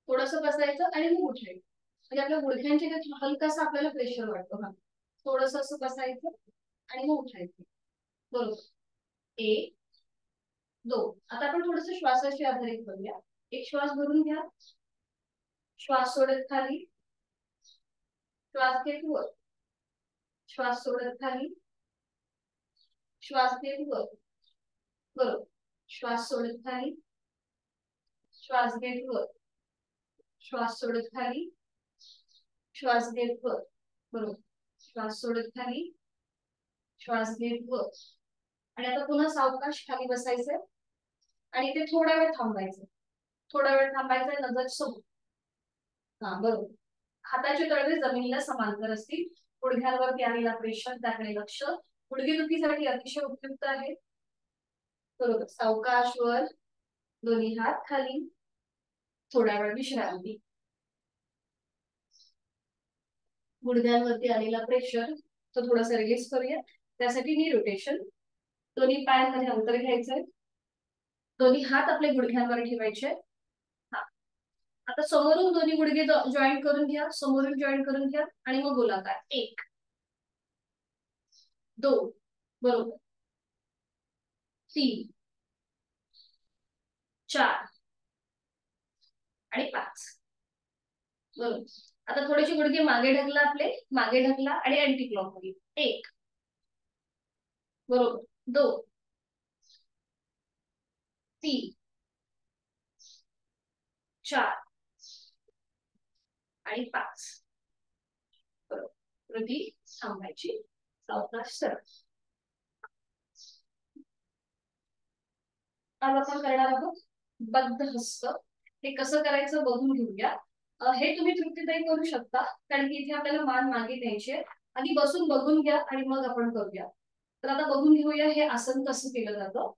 थोडस बसायचं आणि मग उठायचं. म्हणजे आपल्या गुडघ्यांच्या हलकासा आपल्याला प्रेशर वाटतो. हा, थोडस असं बसायचं आणि मग उठायचं. बरोबर. एक, दोन. आता आपण थोडस श्वासाशी आधारित करूया. एक श्वास भरून घ्या, श्वास सोडत खाली, श्वास घेत वर, श्वास सोडत खाली, श्वास घेत वर. बरोबर. श्वास सोडत खाली, श्वास घेत वर, श्वास सोडत खाली, श्वास घेत वर. बरोबर. श्वास सोडत खाली, श्वास घेत वर. आणि आता पुन्हा सावकाश खाली बसायचंय आणि ते थोडा वेळ थांबायचं. थोडा वेळ थांबायचा, नजर समोर. हा, बरोबर. हाताचे तळवे जमिनीला समांतर असतील. गुडघ्यांवरती आलेला प्रेशर त्याकडे लक्ष. गुडघेदुखीसाठी अतिशय उपयुक्त आहे. बरोबर. सावकाश वर, दोन्ही हात खाली, थोडा वेळ विश्रांती. गुडघ्यांवरती आलेला प्रेशर तो थोडासा रिलीज करूया. त्यासाठी नी रोटेशन. दोन्ही पायांमध्ये अंतर घ्यायचंय, दोन्ही हात आपल्या गुडघ्यांवर ठेवायचे. आता समोरून दोन्ही गुडघे जॉईंट करून घ्या, समोरून जॉईंट करून घ्या आणि मग गोलाकार. एक, दोन. बरोबर. तीन, चार आणि पाच. बरोबर. आता थोडेसे गुडघे मागे ढकला, आपले मागे ढकला आणि अँटी क्लॉक मध्ये. एक, बरोबर. दोन, तीन, चार आणि पाच. बरोबर. कृती थांबायची. सावकाश सरळ. आज आपण करणार आहोत बद्ध हस्त. हे कसं करायचं बघून घेऊया. हे तुम्ही तृप्तीताई करू शकता, कारण की इथे आपल्याला मान मागे द्यायचे. आणि बसून बघून घ्या आणि मग आपण करूया. तर आता बघून घेऊया हे आसन कसं केलं जातं.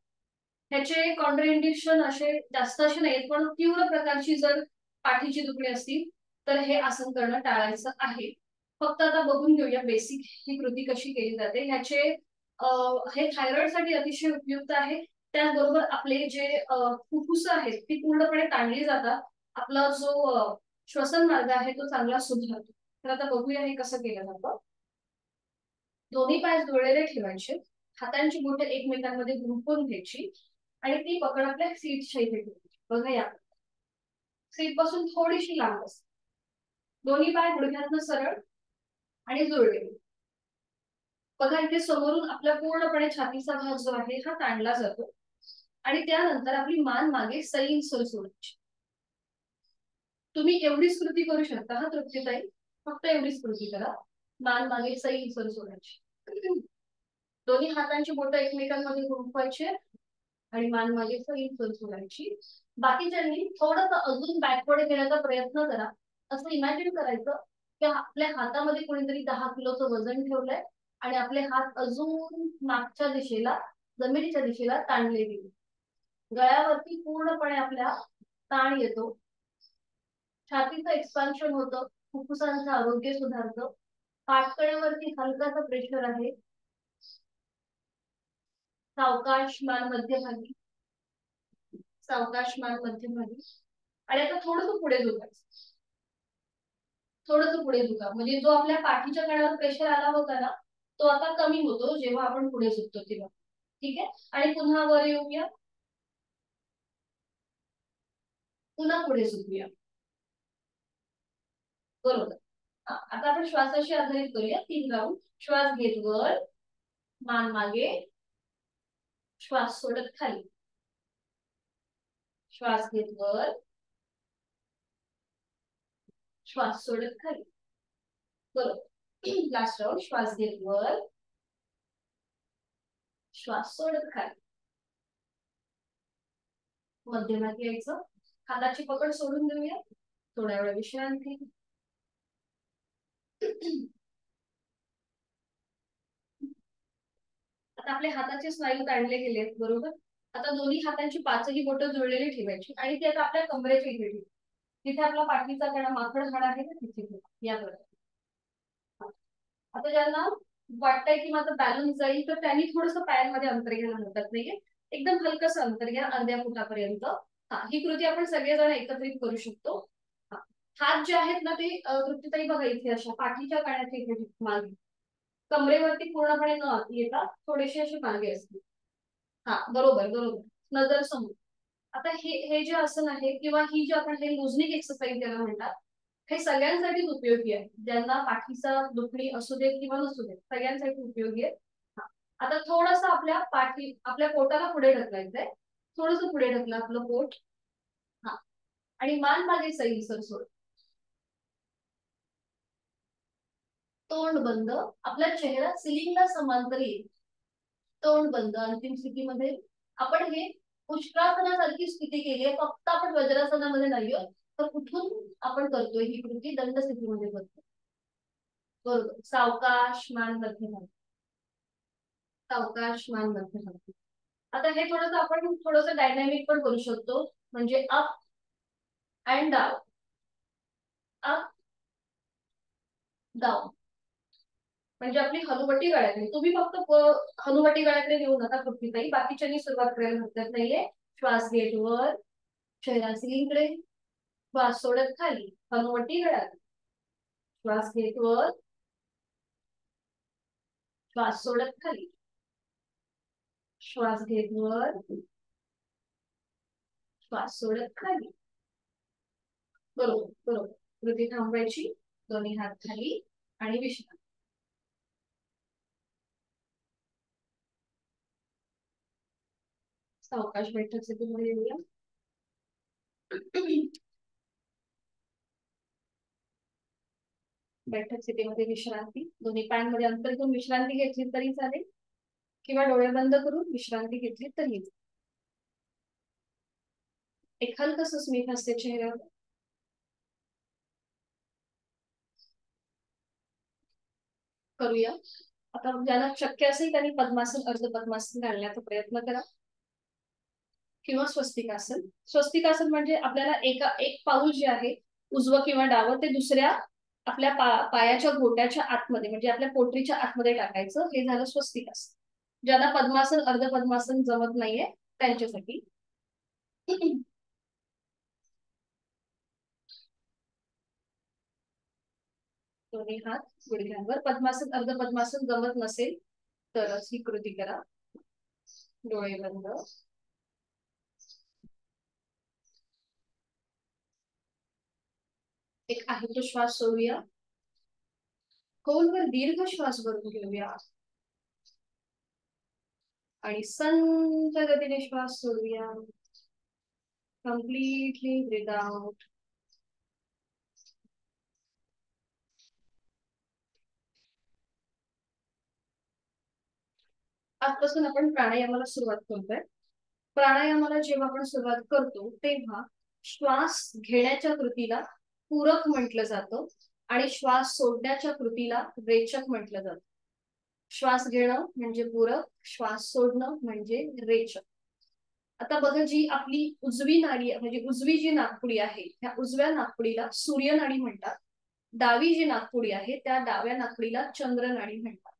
ह्याचे कॉन्ट्राइंडिकेशन असे जास्त असे नाहीत, पण तीव्र प्रकारची जर पाठीची दुखणी असतील तर हे आसन करणं टाळायचं आहे. फक्त आता बघून घेऊया बेसिक ही कृती कशी केली जाते. ह्याचे हे थायरॉइड साठी अतिशय उपयुक्त आहे. त्याचबरोबर आपले जे फुफ्फुस आहेत ती पूर्णपणे ताणली जातात. आपला जो श्वसन मार्ग आहे तो चांगला सुधारतो. तर आता बघूया हे कसं केलं जातं. दोन्ही पाय जोडलेले ठेवायचे, हातांची बोटे एकमेकांमध्ये गुंफून घ्यायची आणि ती पकड आपल्या सीटच्या इथे ठेवायची. बघा, या सीट पासून थोडीशी लांब असते. दोन्ही पाय गुडघ्यातनं सरळ आणि जुळले. बघा इथे समोरून आपला पूर्णपणे छातीचा भाग जो आहे हा ताणला जातो आणि त्यानंतर आपली मान मागे सैलसर सोडायची. तुम्ही एवढीच कृती करू शकता हा तृप्तीताई, फक्त एवढीच कृती करा. मान मागे सैलसर सोडायची. दोन्ही हातांची बोटं एकमेकांमध्ये गुंफवायची आणि मान मागे सैलसर सोडायची. बाकीच्यांनी थोडंसं अजून बॅकवर्ड घेण्याचा प्रयत्न करा. असं इमॅजिन करायचं की आपल्या हातामध्ये कोणीतरी 10 किलोचं वजन ठेवलंय आणि आपले हात अजून मागच्या दिशेला, जमिनीच्या दिशेला ताणले गेले. गळ्यावरती पूर्णपणे आपल्या ताण येतो, छातीचं एक्सपान्शन होतं, फुफ्फुसांचं आरोग्य सुधारतं, पाठकळ्यावरती हलकासा प्रेशर आहे. सावकाश मान मध्यभागी, सावकाश मान मध्यभागी. आणि आता थोडंसं पुढे झुकायचं, थोडंसं पुढे झुका. म्हणजे जो आपल्या पाठीच्या कणावर प्रेशर आला होता ना, तो आता कमी होतो जेव्हा आपण पुढे झुकतो तेव्हा. ठीक आहे. आणि पुन्हा वर येऊया, पुन्हा पुढे झुकूया. बरोबर. आता आपण श्वासाशी आधारित करूया 3 राऊंड. श्वास घेत वर, मान मागे, श्वास सोडत खाली, श्वास घेत वर, श्वास सोडत खाली. बरोबर. Last round. श्वास घेत वर, श्वास सोडत खाली. मध्यभागी यायचं, हाताची पकड सोडून देऊया, थोड्या वेळ विश्रांती. आता आपल्या हाताचे स्नायू ताणले गेलेत, बरोबर. आता दोन्ही हातांची पाचही बोटं जुळलेली ठेवायची आणि ती आता आपल्या कमरेच्या इथे ठेवू. तिथे आपला पाठीचा कणा माकड हाड आहे ना, तिथे ठेवू. या बरोबर. आता ज्यांना वाटतंय की माझं बॅलन्स जाईल तर त्यांनी थोडस पायांमध्ये अंतर घ्यायला हरकत नाहीये. एकदम हलकस अंतर घ्या, अर्ध्या फुटापर्यंत. ही कृती आपण सगळेजण एकत्रित करू शकतो. हात जे आहेत ना ते तृप्तीताई बघा इथे अशा पाठीच्या कण्याच्या इथे मागे, कमरेवरती पूर्णपणे न येता थोडेसे असे मागे असतील. हा बरोबर बरोबर, नजर समोर. आता हे हे जे आसन आहे किंवा ही जी आपण हे लुझनिंग एक्सरसाइज ज्याला म्हणतात, हे सगळ्यांसाठीच उपयोगी आहे. ज्यांना पाठीचा दुखणी असू देत किंवा नसू देत, सगळ्यांसाठी उपयोगी आहे. आता थोडस आपल्या पाठी, आपल्या पोटाला पुढे ढकलायचंय. थोडस पुढे ढकला आपलं पोट. हा. आणि मान मागे सैलसर सोड. तोंड बंद, आपला चेहरा सिलिंगला समांतर येईल. तोंड बंद. अंतिम स्थितीमध्ये आपण हे पुष्करासनासारखी स्थिती केली आहे, फक्त आपण वज्रासनामध्ये नाहीये. तर कुठून आपण करतोय ही कृती? दंड स्थितीमध्ये करतो. बरोबर. सावकाश मान मध्यभागी, सावकाश मान मध्यभागी. आता हे थोडंसं आपण थोडंसं डायनॅमिक पण करू शकतो. म्हणजे up and down, up down. म्हणजे आपली हनुवटी गळ्याकडे. तुम्ही फक्त हनुवटी गळ्याकडे नेऊ नका पृथ्वीताई, बाकीच्यांनी सुरुवात करायला हरकत नाहीये. श्वास घेत वर, चेहरा सिलिंगकडे, श्वास सोडत खाली, हनुवटी गळ्यात. श्वास घेत वर, श्वास सोडत खाली, श्वास घेत वर, श्वास सोडत खाली. बरोबर बरोबर. कृती थांबवायची, दोन्ही हात खाली आणि विश्रांती. सावकाश बैठक स्थितीमध्ये येऊया. बैठक स्थितीमध्ये विश्रांती. दोन्ही पायांमध्ये अंतर करून विश्रांती घेतली तरी चालेल किंवा डोळे बंद करून विश्रांती घेतली तरी. एक हलकस स्मित असते चेहऱ्यावर. करूया. आता ज्यांना शक्य असेल त्यांनी पद्मासन, अर्ध पद्मासन घालण्याचा प्रयत्न करा किंवा स्वस्तिकासन. स्वस्तिकासन म्हणजे आपल्याला एक पाऊल जे आहे उजवं किंवा डावं ते दुसऱ्या आपल्या पायाच्या घोट्याच्या आतमध्ये, म्हणजे आपल्या पोटरीच्या आतमध्ये टाकायचं. हे झालं स्वस्तिकासन. ज्यांना पद्मासन, अर्ध पद्मासन जमत नाहीये त्यांच्यासाठी. दोन्ही हात गुडघ्यांवर. पद्मासन, अर्ध पद्मासन जमत नसेल तरच ही कृती करा. डोळे बंद. एक आहे तो श्वास सोडूया. खोलवर दीर्घ श्वास भरून घेऊया आणि संत गतीने श्वास सोडूया. Completely breath out. आजपासून आपण प्राणायामाला सुरुवात करतोय. प्राणायामाला जेव्हा आपण सुरुवात करतो तेव्हा श्वास घेण्याच्या कृतीला पूरक म्हटलं जातं आणि श्वास सोडण्याच्या कृतीला रेचक म्हटलं जातं. श्वास घेणं म्हणजे पूरक, श्वास सोडणं म्हणजे रेचक. आता बघा, जी आपली उजवी नाडी म्हणजे उजवी जी नाकपुडी आहे त्या उजव्या नाकपुडीला सूर्य नाडी म्हणतात. डावी जी नाकपुडी आहे त्या डाव्या नाकपुडीला चंद्र नाडी म्हणतात.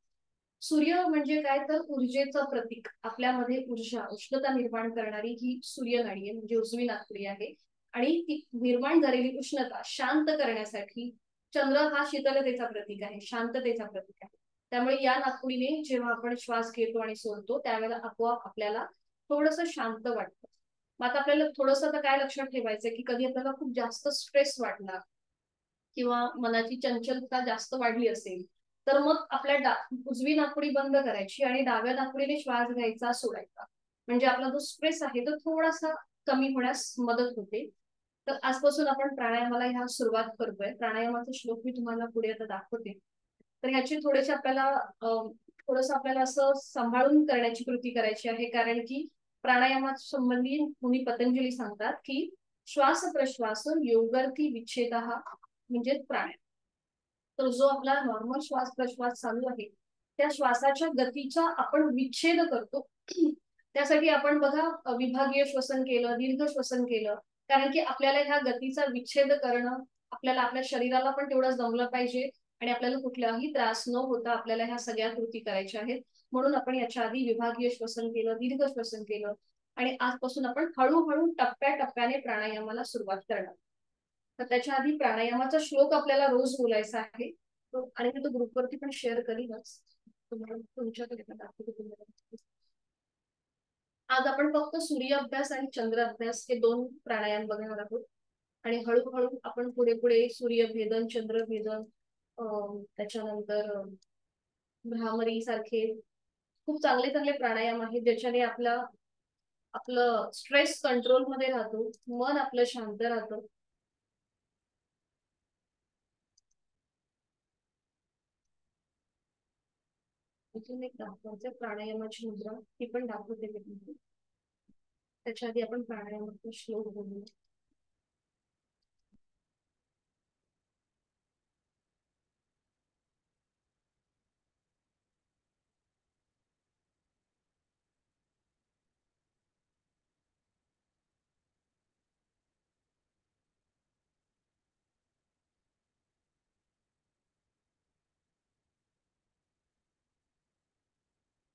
सूर्य म्हणजे काय तर ऊर्जेचं प्रतीक. आपल्यामध्ये ऊर्जा, उष्णता निर्माण करणारी ही सूर्य नाडी आहे, म्हणजे उजवी नाकपुडी आहे. आणि ती निर्माण झालेली उष्णता शांत करण्यासाठी चंद्र हा शीतलतेचा प्रतीक आहे, शांततेचा प्रतीक आहे. त्यामुळे या नाकपुडीने जेव्हा आपण श्वास घेतो आणि सोडतो त्यावेळेला आपोआप आपल्याला थोडस शांत वाटतं. मग आता आपल्याला थोडस आता काय लक्षात ठेवायचंय की कधी आपल्याला खूप जास्त स्ट्रेस वाटला किंवा मनाची चंचलता जास्त वाढली असेल तर मग आपल्या उजवी नाकपुडी बंद करायची आणि डाव्या नाकपुडीने श्वास घ्यायचा, सोडायचा. म्हणजे आपला जो स्ट्रेस आहे तो थोडासा कमी होण्यास मदत होते. तर आजपासून आपण प्राणायामाला ह्या सुरुवात करतोय. प्राणायामाचा श्लोक मी तुम्हाला पुढे आता दाखवते. तर ह्याची थोडेसे आपल्याला थोडस आपल्याला असं सांभाळून करण्याची कृती करायची आहे, कारण की प्राणायामा संबंधी मुनी पतंजली सांगतात की श्वास प्रश्वास योगर्थी विच्छेद म्हणजे प्राणायाम. तर जो आपला नॉर्मल श्वास प्रश्वास चालू आहे त्या श्वासाच्या गतीचा आपण विच्छेद करतो. त्यासाठी आपण बघा विभागीय श्वसन केलं, दीर्घ श्वसन केलं, कारण की आपल्याला ह्या गतीचा विच्छेद करणं, आपल्याला आपल्या शरीराला पण तेवढं जमलं पाहिजे आणि आपल्याला कुठलाही त्रास न होता आपल्याला ह्या सगळ्या कृती करायच्या आहेत. म्हणून आपण याच्या आधी विभागीय श्वसन केलं, दीर्घ श्वसन केलं आणि आजपासून आपण हळूहळू टप्प्याटप्प्याने प्राणायामाला सुरुवात करणार. तर त्याच्या आधी प्राणायामाचा श्लोक आपल्याला रोज बोलायचा आहे आणि मी तो ग्रुपवरती पण शेअर करीनच. तुम्हाला तुमच्याकडे पण दाखवते तुम्हाला. आज आपण फक्त सूर्य अभ्यास आणि चंद्र अभ्यास हे दोन प्राणायाम बघणार आहोत आणि हळूहळू आपण पुढे पुढे सूर्यभेदन, चंद्रभेदन, त्याच्यानंतर भ्रामरी सारखे खूप चांगले चांगले प्राणायाम आहेत ज्याच्याने आपलं स्ट्रेस कंट्रोल मध्ये राहतो, मन आपलं शांत राहतं. अजून एक दाखवायचं प्राणायामाची मुद्रा, ती पण दाखवते मी तुम्हाला. त्याच्या आधी आपण प्राणायामाचा श्लोक बोलूया.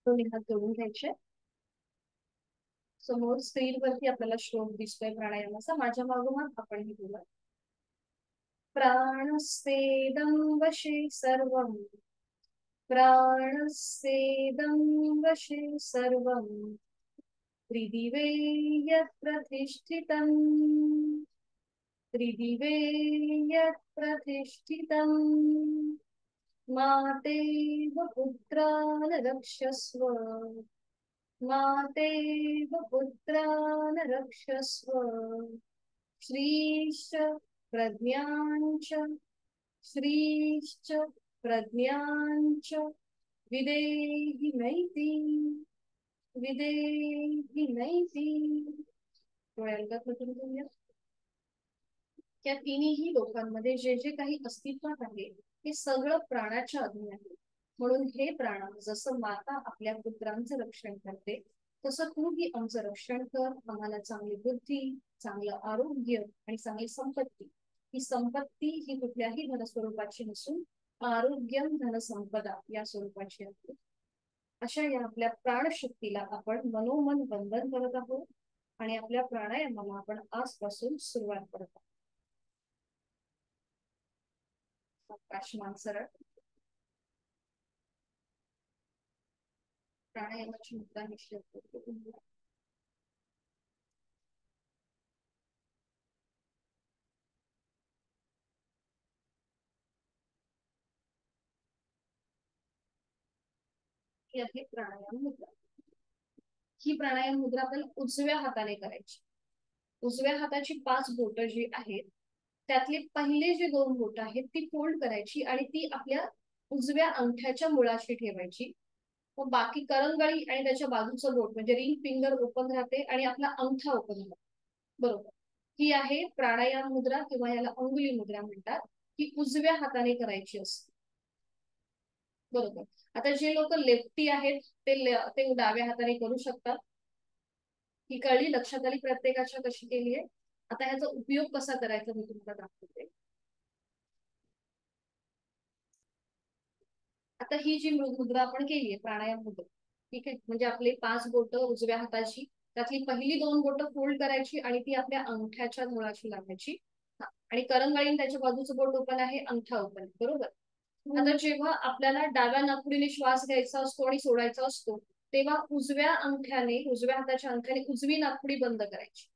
दोन्ही हात जोडून घ्यायचे. समोर स्क्रीनवरती आपल्याला श्लोक दिसतोय प्राणायामाचा. माझ्या मागोमाग आपण ही बोला. प्राणस्येदं वशे सर्वं, प्राणस्येदं वशे सर्वं, त्रिदिवे यत् प्रतिष्ठितम्, त्रिदिवे यत् प्रतिष्ठितम्, मातेव पुत्रान् रक्षस्व, मातेव पुत्रान् रक्षस्व, श्रीश्च प्रज्ञाञ्च, श्रीश्च प्रज्ञाञ्च विदेहि नैति, विदेहि नैति. डोळ्यांना कृती करूया. त्या तिन्ही लोकांमध्ये जे जे काही अस्तित्वात आहे हे सगळं प्राणाच्या अधीन आहे. म्हणून हे प्राण, जसं माता आपल्या पुत्रांचं रक्षण करते तसं तूही आमचं रक्षण कर. आम्हाला चांगली बुद्धी, चांगलं आरोग्य आणि चांगली संपत्ती. ही संपत्ती ही कुठल्याही धनस्वरूपाची नसून आरोग्यम धनसंपदा या स्वरूपाची आहे. अशा या आपल्या प्राणशक्तीला आपण मनोमन वंदन करत आहोत आणि आपल्या प्राणायामाला आपण आजपासून सुरुवात करत आहोत. आकाशमान सरळ. प्राणायामाची मुद्रा निश्चित करतो. ही आहे प्राणायाम मुद्रा. ही प्राणायाम मुद्रा आपल्याला उजव्या हाताने करायची. उजव्या हाताची 5 बोटं जी आहेत त्यातली पहिले जे 2 बोटं आहेत ती फोल्ड करायची आणि ती आपल्या उजव्या अंगठ्याच्या मुळाशी ठेवायची. मग बाकी करंगळी आणि त्याच्या बाजूचं बोट म्हणजे रिंग फिंगर ओपन राहते आणि आपला अंगठा ओपन राहतो. बरोबर. ही आहे प्राणायाम मुद्रा किंवा याला अंगुली मुद्रा म्हणतात. ही उजव्या हाताने करायची असते. बरोबर. आता जे लोक लेफ्टी आहेत ते डाव्या हाताने करू शकतात. ही कळली, लक्षात आली प्रत्येकाच्या कशी केली आहे. आता ह्याचा उपयोग कसा करायचा मी तुम्हाला दाखवते. आता ही जी मुद्रा आपण केली आहे प्राणायाम मुद्रा, ठीक आहे, म्हणजे आपले 5 बोटं उजव्या हाताची त्यातली पहिली 2 बोटं फोल्ड करायची आणि ती आपल्या अंगठ्याच्या मुळाशी लावायची. आणि करंगळीने त्याच्या बाजूचं बोट ओपन आहे, अंगठा ओपन आहे. बरोबर. आता जेव्हा आपल्याला डाव्या नाकपुडीने श्वास घ्यायचा असतो आणि सोडायचा असतो तेव्हा उजव्या हाताच्या अंगठ्याने उजवी नाकपुडी बंद करायची.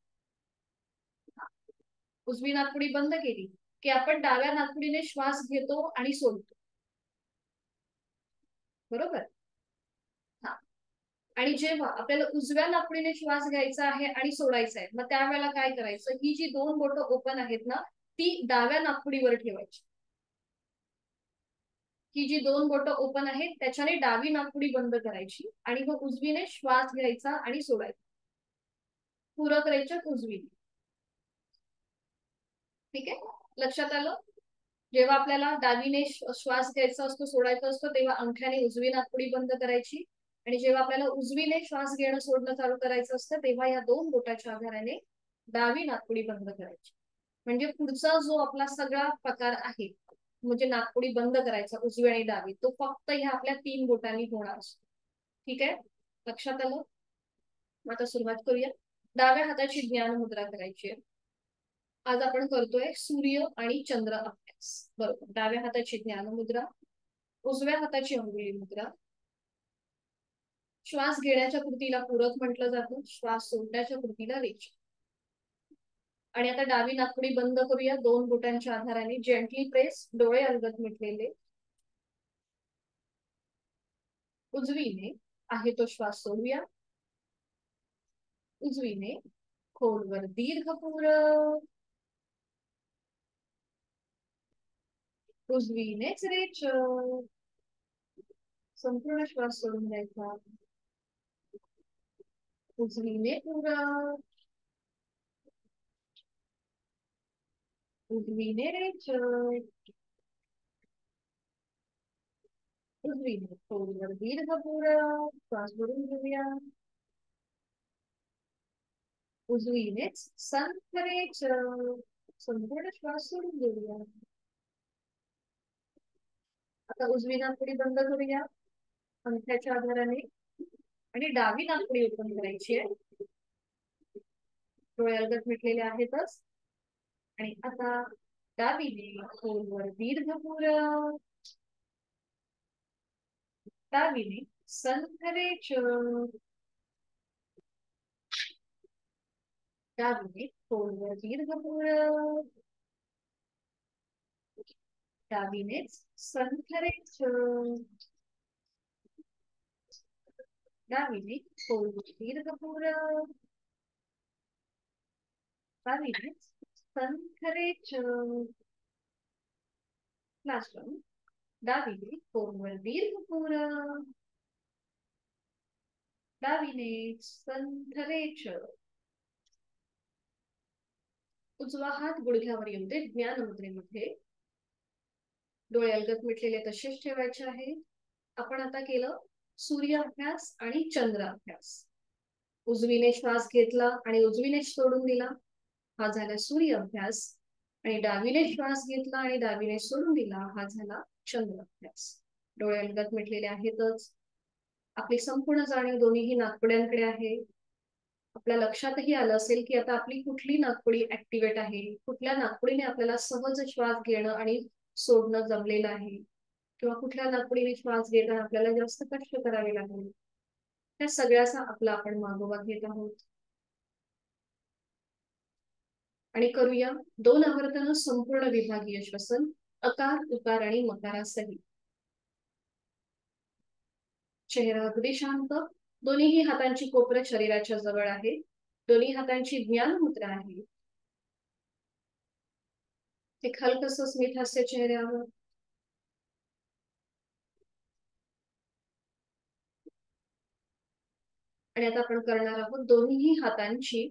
उजवी नाकपुडी बंद केली की आपण डाव्या नाकपुडीने श्वास घेतो आणि सोडतो. बरोबर. हा. आणि जेव्हा आपल्याला उजव्या नाकपुडीने श्वास घ्यायचा आहे आणि सोडायचा आहे मग त्यावेळेला काय करायचं, ही जी 2 बोटं ओपन आहेत ना ती डाव्या नाकपुडीवर ठेवायची. ही जी 2 बोटं ओपन आहेत त्याच्याने डावी नाकपुडी बंद करायची आणि मग उजवीने श्वास घ्यायचा आणि सोडायचा. पूरक रेचक उजवी. ठीक आहे, लक्षात आलं. जेव्हा आपल्याला डावीने श्वास घ्यायचा असतो सोडायचा असतो तेव्हा अंगठ्याने उजवी नाकपुडी बंद करायची आणि जेव्हा आपल्याला उजवीने श्वास घेणं सोडणं चालू करायचं असतं तेव्हा या 2 बोटाच्या आधाराने डावी नाकपुडी बंद करायची. म्हणजे पुढचा जो आपला सगळा प्रकार आहे म्हणजे नाकपुडी बंद करायचा उजवी आणि डावी तो फक्त ह्या आपल्या 3 बोटांनी होणार असतो. ठीक आहे, लक्षात आलं. आता सुरुवात करूया. डाव्या हाताची ज्ञान मुद्रा करायची आहे. आज आपण करतोय सूर्य आणि चंद्र अभ्यास. बरोबर. डाव्या हाताची ज्ञान मुद्रा, उजव्या हाताची अंगुली मुद्रा. श्वास घेण्याच्या कृतीला पूरक म्हटलं जातं, श्वास सोडण्याच्या कृतीला रेचक. आणि आता डावी नाकपुडी बंद करूया 2 बोटांच्या आधाराने. जेंटली प्रेस, डोळे अलगद मिटलेले. उजवीने आहे तो श्वास सोडूया. उजवीने खोलवर दीर्घ पूरक. उजवीनेच रेचक. संपूर्ण श्वास सोडून द्यायचा. उजवीने पूरक. उजवीने रेचक. उजवीने खोलवर दीर्घ पूरक. श्वास भरून घेऊया. उजवीनेच संथ रेचक. संपूर्ण श्वास सोडून घेऊया. आता उजवी नाकपुडी बंद करूया अंगठ्याच्या आधाराने आणि डावी नाकपुडी ओपन करायची आहे. डोळे अलगद मिटलेले आहेतच. आणि आता डावीने खोलवर दीर्घ पूरक. डावीने संथ रेचक. डावीने खोलवर दीर्घ पूरक. डावीनेच संथ रेचक. डावीने खोलवर दीर्घ पूरक. डावीनेच संथ रेचक. Last one. डावीने खोलवर दीर्घ पूरक. डावीने संथ रेचक. उजवा हात गुडघ्यावर येऊ दे ज्ञान मुद्रेमध्ये. डोळे अलगद मिटलेले तसेच ठेवायचे आहे. आपण आता केलं सूर्य अभ्यास आणि चंद्र अभ्यास. उजवीने श्वास घेतला आणि उजवीने सोडून दिला, हा झाला सूर्य अभ्यास. आणि डावीने श्वास घेतला आणि डावीने सोडून दिला, हा झाला चंद्र अभ्यास. डोळे अलगद मिटलेले आहेतच. आपली संपूर्ण जाणीव दोन्हीही नाकपुड्यांकडे आहे. आपल्या लक्षातही आलं असेल की आता आपली कुठली नाकपुडी ऍक्टिव्हेट आहे, कुठल्या नाकपुडीने आपल्याला सहज श्वास घेणं आणि सोडणं जमलेलं आहे किंवा कुठल्या नाकपुडीने श्वास घेताना आपल्याला जास्त कष्ट करावे लागले. त्या सगळ्याचा आपला आपण मागोवा घेत आहोत. आणि करूया 2 आवर्तन संपूर्ण विभागीय श्वसन, अकार उकार आणि मकारासहित. चेहरा अगदी शांत, दोन्हीही हातांची कोपरं शरीराच्या जवळ आहे, दोन्ही हातांची ज्ञान मुद्रा आहे. एक हलकसं स्मित हास्य चेहऱ्यावर. आणि आता आपण करणार आहोत दोन्ही हातांची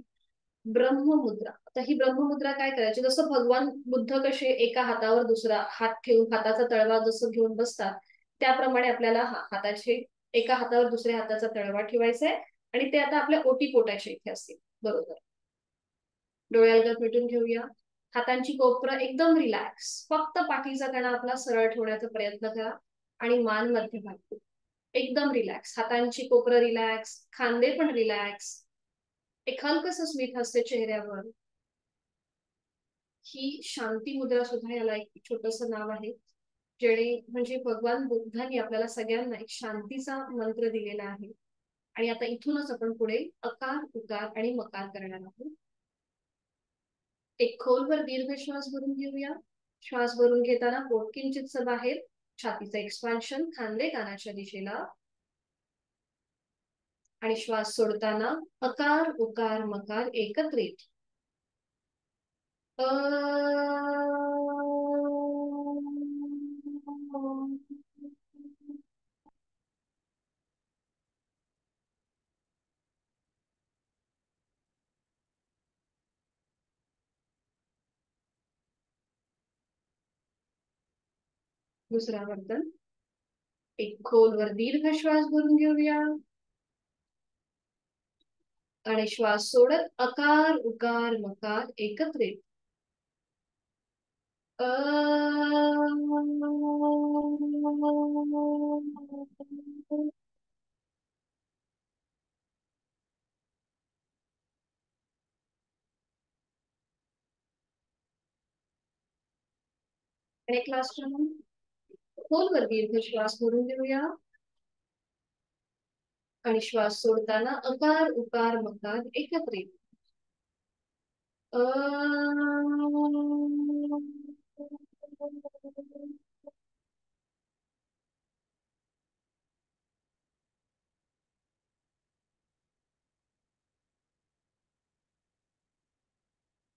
ब्रह्ममुद्रा. आता ही ब्रह्ममुद्रा काय करायची, जसं भगवान बुद्ध कसे एका हातावर दुसरा हात ठेवून हाताचा तळवा जसं घेऊन बसतात, त्याप्रमाणे आपल्याला हाताचे एका हातावर दुसऱ्या हाताचा तळवा ठेवायचा आहे. आणि ते आता आपल्या ओटीपोटाच्या इथे असतील. बरोबर. डोळे अलगद मिटून घेऊया. हातांची कोपरं एकदम रिलॅक्स, फक्त पाठीचा कणा आपला सरळ ठेवण्याचा प्रयत्न करा आणि मान मध्यभागी एकदम रिलॅक्स. हातांची कोपरं रिलॅक्स, खांदे पण रिलॅक्स. एक हलकसं स्मित हास्य चेहऱ्यावर. ही शांती मुद्रा सुद्धा याला एक छोटस नाव आहे, जेणे म्हणजे भगवान बुद्धांनी आपल्याला सगळ्यांना एक शांतीचा मंत्र दिलेला आहे. आणि आता इथूनच आपण पुढे अकार, उकार आणि मकार करणार आहोत. एक खोलवर दीर्घ श्वास भरून घेऊया. श्वास भरून घेताना पोट किंचितसं बाहेर, छातीचं एक्सपान्शन, खांदे कानाच्या दिशेला. आणि श्वास सोडताना अकार, उकार, मकार एकत्रित. दुसरा वर्तन. एक खोलवर दीर्घ श्वास भरून घेऊया आणि श्वास सोडत अकार, उकार, मकार एकत्रित. आणि एक लास्ट खोलवर दीर्घ श्वास भरून घेऊया आणि श्वास सोडताना अकार, उकार, मकार एकत्रित.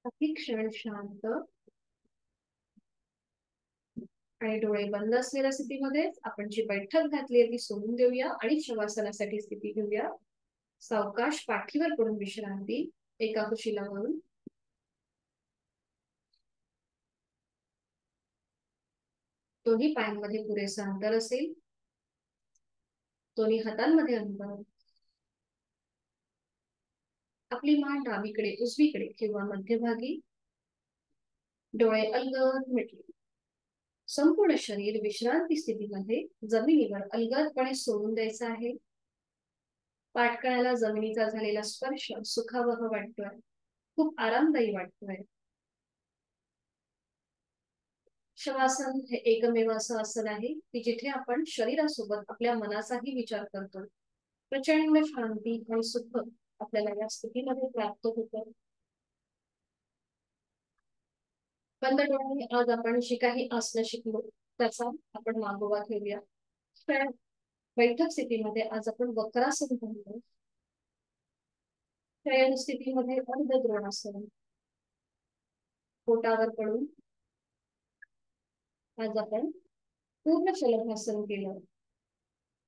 काही क्षण शांत आणि डोळे बंद असलेल्या स्थितीमध्ये आपण जी बैठक घातली आहे ती सोडून देऊया आणि शवासनासाठी स्थिती घेऊया. सावकाश पाठीवर पडून विश्रांती, एका कुशीला वळून. दोन्ही पायांमध्ये पुरेसं अंतर असेल, दोन्ही हातांमध्ये अंतर. आपली मान डावीकडे, उजवीकडे किंवा मध्यभागी. डोळे अलगद मिटले. संपूर्ण शरीर विश्रांती स्थितीमध्ये जमिनीवर अलगदपणे सोडून द्यायचं आहे. पाठकळ्याला जमिनीचा झालेला स्पर्श सुखावह वाटतोय, खूप आरामदायी वाटतोय. शवासन हे एकमेव असं आसन आहे की जिथे आपण शरीरासोबत आपल्या मनाचाही विचार करतो. प्रचंड शांती आणि सुख आपल्याला या स्थितीमध्ये प्राप्त होतं. बंद डोळ्यांनी आज आपण जी काही आसनं शिकलो त्याचा आपण मागोवा घेऊया. बैठक स्थितीमध्ये आज आपण वक्रासन पाहिलं. शयन स्थितीमध्ये अर्ध द्रोणासन. पोटावर पडून आज आपण पूर्ण शलभासन केलं.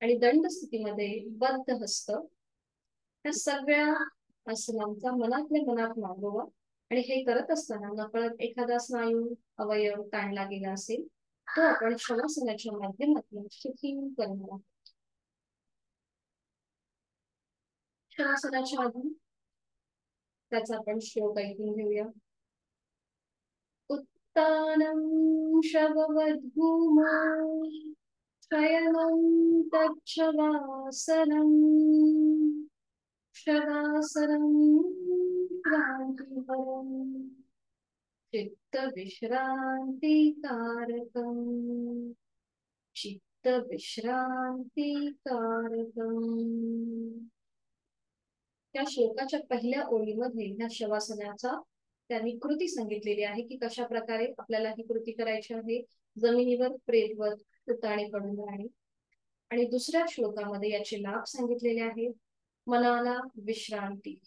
आणि दंड स्थितीमध्ये बद्ध हस्त. या सगळ्या आसनांचा मनातल्या मनात मागोवा. आणि हे करत असताना नकळत एखादा स्नायू अवयव ताणला गेला असेल तो आपण शवासनाच्या माध्यमातून शिथिल करणार आहोत. शवासनाच्या आधी त्याचा आपण श्लोक ऐकून घेऊया. उत्तानं शववद्भूमो शयनं तच्छवासनं शवासनं क्रान्तिकरं चित्तविश्रान्तिकारकं चित्तविश्रान्तिकारकं. त्या श्लोकाच्या पहिल्या ओळीमध्ये ह्या शवासनाचा त्यांनी कृती सांगितलेली आहे की कशा प्रकारे आपल्याला ही कृती करायची आहे. जमिनीवर प्रेतवत उताणे पडून राहणे, आणि दुसऱ्या श्लोकामध्ये याचे लाभ सांगितलेले आहेत. मनाला विश्रांती,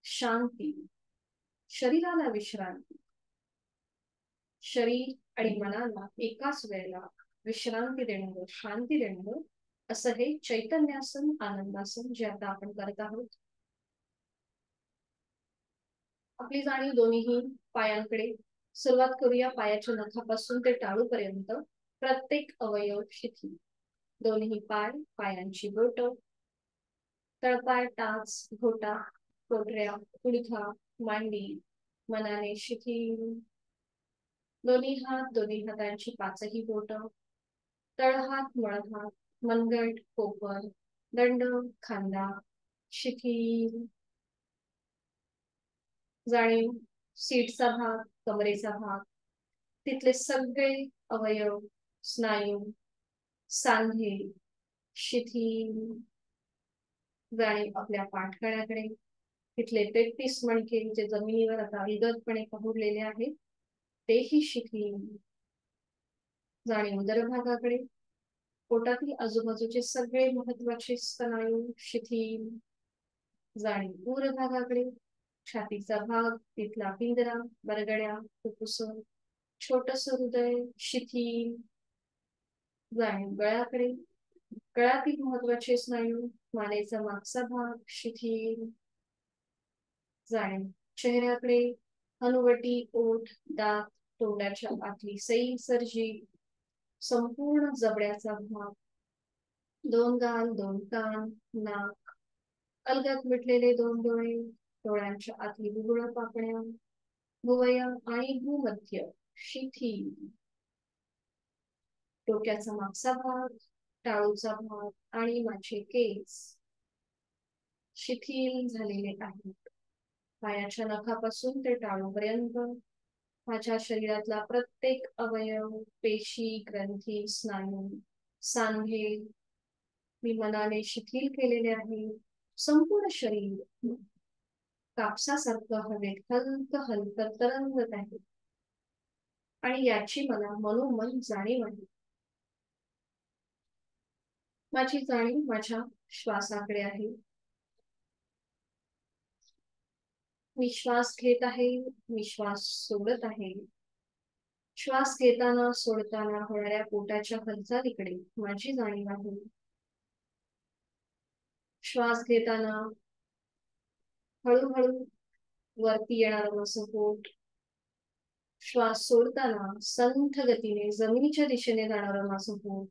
शांती, शरीराला विश्रांती. शरीर आणि मनाला एकाच वेळेला विश्रांती देणं, शांती देणं, असं हे चैतन्यासन, आनंदासन जे आता आपण करत आहोत. आपली जाणीव दोन्ही पायांकडे. सुरुवात करूया पायाच्या नखापासून ते टाळूपर्यंत. प्रत्येक अवयव शिथिल. दोन्ही पाय, पायांची बोट, तळपाय, टाच, घोटा, पोटऱ्या, गुडघा, मांडी मनाने शिथिल. दोन्ही हात, दोन्ही हातांची पाचही बोट, तळहात, मळहात, मनगट, कोपर, दंड, खांदा शिथिल. जाणीव सीटचा भाग, कमरेचा भाग, तिथले सगळे अवयव, स्नायू, सांधे शिथिल. जाणीव आपल्या पाठकण्याकडे, तिथले 33 मणके जे जमिनीवर आता विगतपणे पहुडलेले आहेत तेही शिथिल. जाणीव उदरभागाकडे, पोटातील आजूबाजूचे सगळे महत्वाचे स्नायू शिथिल. जाणीव उरभागाकडे, छातीचा भाग, तिथला पिंजरा, बरगड्या, फुफ्फुस, छोटस हृदय शिथिल. जाणीव गळ्याकडे, गळ्यातील महत्वाचे स्नायू, मानेचा मागचा भाग शिथिल. जाणीव चेहऱ्याकडे, हनुवटी, ओठ, दात, तोंडाच्या आतली सई सर्जी, संपूर्ण जबड्याचा भाग, दोन गाल, दोन कान, नाक, अलगद मिटलेले दोन डोळे, डोळ्यांच्या आतली बुबुळ पापण्या, भुवया आणि भूमध्य शिथिल. डोक्याचा मागचा भाग, टाळूचा भाग आणि माझे केस शिथिल झालेले आहेत. पायाच्या नखापासून ते टाळूपर्यंत माझ्या शरीरातला प्रत्येक अवयव, पेशी, ग्रंथी, स्नायू, सांधे मी मनाने शिथिल केलेले आहे. संपूर्ण शरीर कापसासारखं हवेत हलक हलक तरंगत आहे आणि याची मला मनोमन जाणीव आहे. माझी जाणीव माझ्या श्वासाकडे आहे. मी श्वास घेत आहे, मी श्वास सोडत आहे. श्वास घेताना सोडताना होणाऱ्या पोटाच्या हालचालीकडे माझी जाणीव आहे. श्वास घेताना हळूहळू वरती येणारं माझं पोट, श्वास सोडताना संथ गतीने जमिनीच्या दिशेने जाणारं माझं पोट.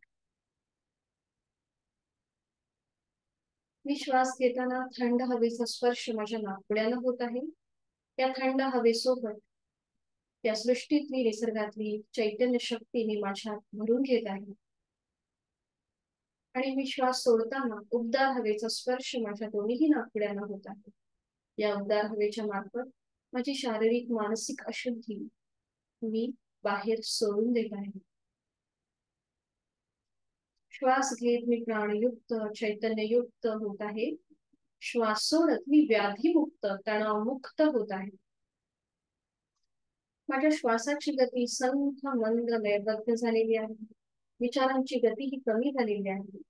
मी श्वास घेताना थंड हवेचा स्पर्श माझ्या नाकपुड्याला होत आहे. या थंड हवेसोबत त्या सृष्टीतली, निसर्गातली चैतन्य शक्ती मी माझ्यात भरून घेत आहे. आणि मी श्वास सोडताना उबदार हवेचा स्पर्श माझ्या दोन्ही नाकपुड्यांना होत आहे. या उबदार हवेच्या मार्फत माझी शारीरिक मानसिक अशुद्धी मी बाहेर सोडून देत आहे. श्वास घेत मी प्राणयुक्त, चैतन्ययुक्त होत आहे. श्वास सोडत मी व्याधीमुक्त, तणावमुक्त होत आहे. माझ्या श्वासाची गती संथ, मंद, लयबद्ध झालेली आहे. विचारांची गती ही कमी झालेली आहे.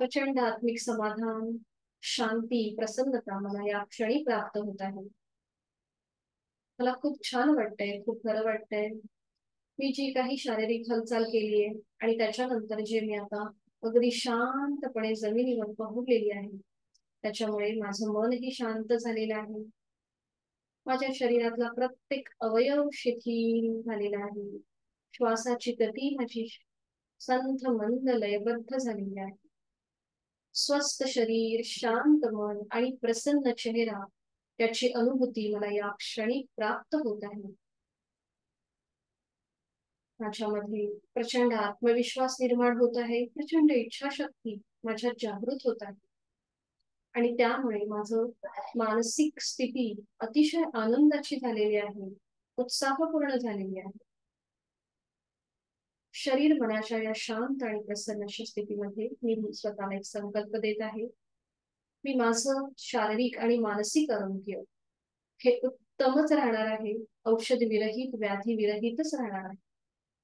प्रचंड आत्मिक समाधान, शांती, प्रसन्नता मला या क्षणी प्राप्त होत आहे. मला खूप छान वाटतंय, खूप बरं वाटतंय. मी जी काही शारीरिक हालचाल केली आहे आणि त्याच्यानंतर जे मी आता अगदी शांतपणे जमिनीवर पहुडलेली आहे, त्याच्यामुळे माझं मनही शांत झालेलं आहे. माझ्या शरीरातला प्रत्येक अवयव शिथिल झालेला आहे. श्वासाची गती माझी संथ, मंद, लयबद्ध झालेली आहे. स्वस्थ शरीर, शांत मन आणि प्रसन्न चेहरा याची अनुभूती मला या क्षणी प्राप्त होत आहे. माझ्यामध्ये प्रचंड आत्मविश्वास निर्माण होत आहे. प्रचंड इच्छाशक्ती माझ्यात जागृत होत आहे आणि त्यामुळे माझं मानसिक स्थिती अतिशय आनंदाची झालेली आहे, उत्साहपूर्ण झालेली आहे. शरीर मनाच्या या शांत आणि प्रसन्न स्थितीमध्ये मी स्वतःला एक संकल्प देत आहे. मी माझं शारीरिक आणि मानसिक आरोग्य हे उत्तमच राहणार आहे. औषध विरहित, व्याधी विरहितच राहणार आहे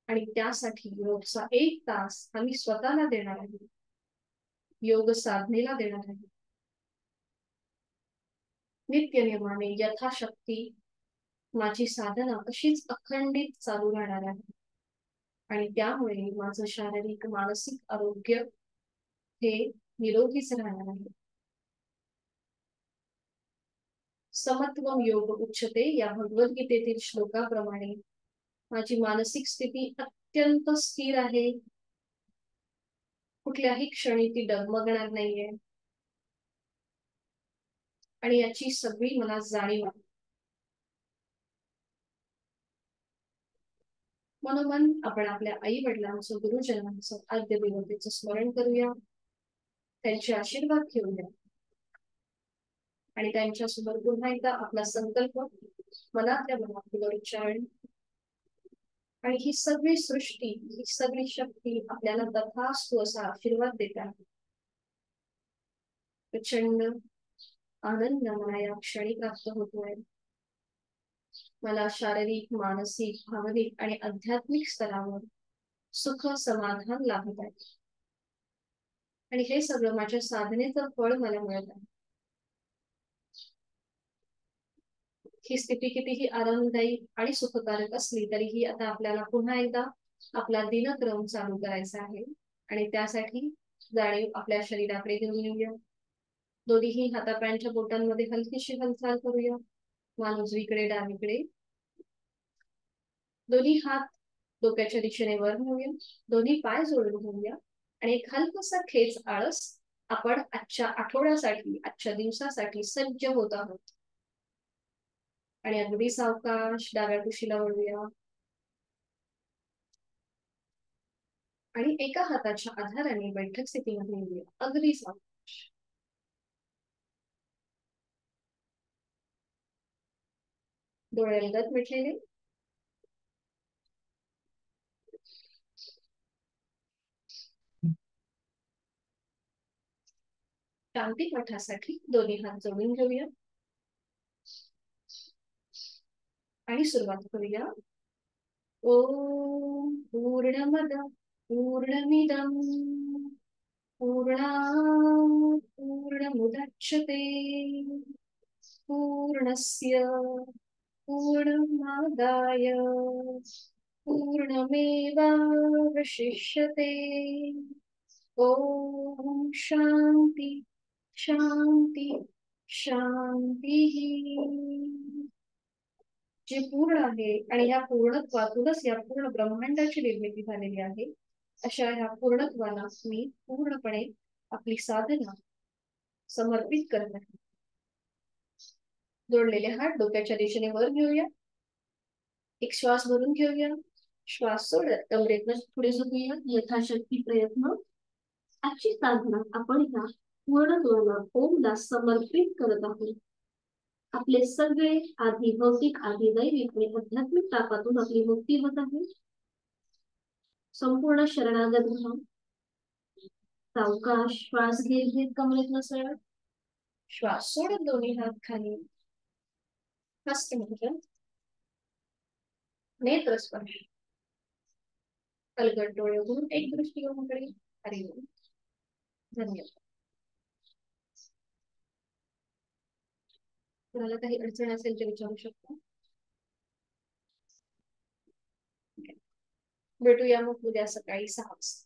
आणि त्यासाठी रोजचा 1 तास आम्ही स्वतःला देणार आहे. योग साधनेला देणार आहे. नित्यनियमाने यथाशक्ती माझी साधना अशीच अखंडित चालू राहणार आहे आणि त्यामुळे माझं शारीरिक मानसिक आरोग्य हे निरोगीच राहणार आहे. समत्वम योग उच्चते या भगवद्गीतेतील श्लोकाप्रमाणे माझी मानसिक स्थिती अत्यंत स्थिर आहे. कुठल्याही क्षणी ती डगमगणार नाहीये आणि याची सगळी मला जाणीव आहे. मनोमन आपण आपल्या आई वडिलांचं गुरुजनांचं आद्य देवतेचं स्मरण करूया, त्यांचे आशीर्वाद घेऊया आणि त्यांच्यासोबत पुन्हा एकदा आपला संकल्प मनातल्या मनात पुनरुच्चारण आणि ही सगळी सृष्टी, ही सगळी शक्ती आपल्याला तथास्तु असा आशीर्वाद देत आहे. प्रचंड आनंद मला या क्षणी प्राप्त होतोय. मला शारीरिक, मानसिक, भावनिक आणि आध्यात्मिक स्तरावर सुख समाधान लाभत आहे आणि हे सगळं माझ्या साधनेचं फळ मला मिळत आहे. ही स्थिती कितीही आनंददायी आणि सुखकारक असली तरीही आता आपल्याला पुन्हा एकदा आपला दिनक्रम चालू करायचा आहे आणि त्यासाठी जाणीव आपल्या शरीराकडे घेऊन येऊया. दोन्ही हातापायांच्या बोटांमध्ये हलकीशी हालचाल करूया. मान उजवीकडे डावीकडे. दोन्ही हात डोक्याच्या दिशेने वर नेऊया. दोन्ही पाय जोडून घेऊया आणि एक हलकासा खेच आळस आपण आजच्या आठवड्यासाठी, आजच्या दिवसासाठी सज्ज होत आहोत. आणि अगदी सावकाश डाव्या कुशीला वळूया आणि एका हाताच्या आधाराने बैठक स्थितीमध्ये येऊया. अगदी सावकाश. डोळे अलगद मिटलेले. शांती पाठासाठी दोन्ही हात जोडून घेऊया आणि सुरुवात करूया. ओम पूर्णमद पूर्णमिदं पूर्णात् पूर्णमुदच्यते पूर्णस्य पूर्णमादाय पूर्णमेवावशिष्यते. ओम शांती शांती शांती. जे पूर्ण आहे आणि या पूर्णत्वातूनच या पूर्ण ब्रह्मांडाची निर्मिती झालेली आहे, अशा ह्या पूर्णत्वाला मी पूर्णपणे आपली साधना समर्पित करत आहे. जोडलेले हात डोक्याच्या दिशेने वर घेऊया. एक श्वास भरून घेऊया. श्वास सोडत कमरेतनं पुढे झोपूया. यथाशक्ती प्रयत्न. आजची साधना आपण ह्या पूर्णत्वाला ओमला समर्पित करत आहोत. आपले सगळे आधी भौतिक, आधी दैविक आणि आध्यात्मिक तापातून आपली मुक्ती होत आहे. संपूर्ण शरणागत व्हा. सावकाश श्वास घेत घेत कमरेतनं सरळ. श्वास सोडत दोन्ही हात खाली. हस्त म्हणजे नेत्र स्पर्श. अलगद डोळे उघडून एक दृष्टिकोनाकडे. हरिओम. धन्यवाद. तुम्हाला काही अडचण असेल तर विचारू शकता. भेटूया मग उद्या सकाळी 6 वाजता.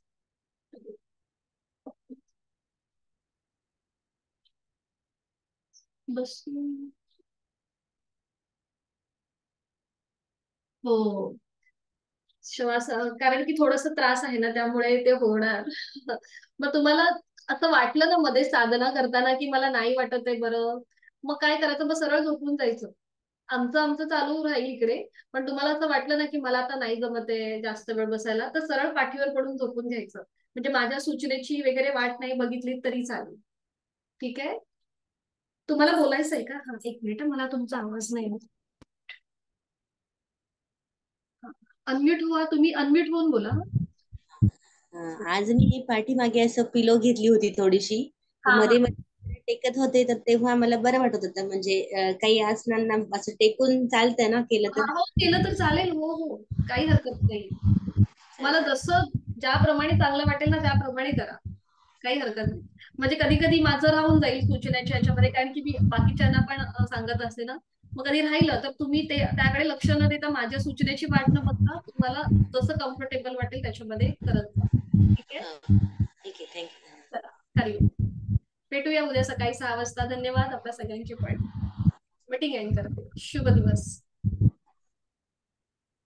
बस. हो, श्वास कारण की थोडस त्रास आहे ना, त्यामुळे ते होणार. मग तुम्हाला असं वाटलं ना मध्ये साधना करताना की मला नाही वाटत आहे बरं, मग काय करायचं, मग सरळ झोपून जायचं. आमचं आमचं चालू राहील इकडे. पण तुम्हाला असं वाटलं ना की मला आता नाही जमत आहे जास्त वेळ बसायला, तर सरळ पाठीवर पडून झोपून घ्यायचं. म्हणजे माझ्या सूचनेची वगैरे वाट नाही बघितली तरी चालेल. ठीक आहे. तुम्हाला बोलायचं आहे का? हा, एक मिनिट, मला तुमचा आवाज नाही येत. अनम्यूट व्हा, तुम्ही अनम्यूट होऊन बोला. आज मी पाठीमागे असं पिलो घेतली होती थोडीशी, मध्ये मध्ये टेकत होते, तर तेव्हा मला बरं वाटत होतं. म्हणजे काही आसनांना असं टेकून चालतंय ना, केलं तर? हो, केलं तर चालेल. हो हो, काही हरकत नाही. मला जसं ज्याप्रमाणे चांगलं वाटेल ना त्याप्रमाणे करा. काही हरकत नाही. म्हणजे कधी कधी माझं राहून जाईल सूचनेच्या याच्यामध्ये, कारण की मी बाकीच्यांना पण सांगत असते ना. मग कधी राहिलं तर तुम्ही ते त्याकडे लक्ष न देता माझ्या सूचनेची वाट न बघता तुम्हाला जसं कम्फर्टेबल वाटेल त्याच्यामध्ये करत जा. ठीक आहे. ठीक आहे, थँक्यू. चला हरिओम. भेटूया उद्या सकाळी 6 वाजता. धन्यवाद आपल्या सगळ्यांचे पण. मीटिंग एंड करते. शुभ दिवस.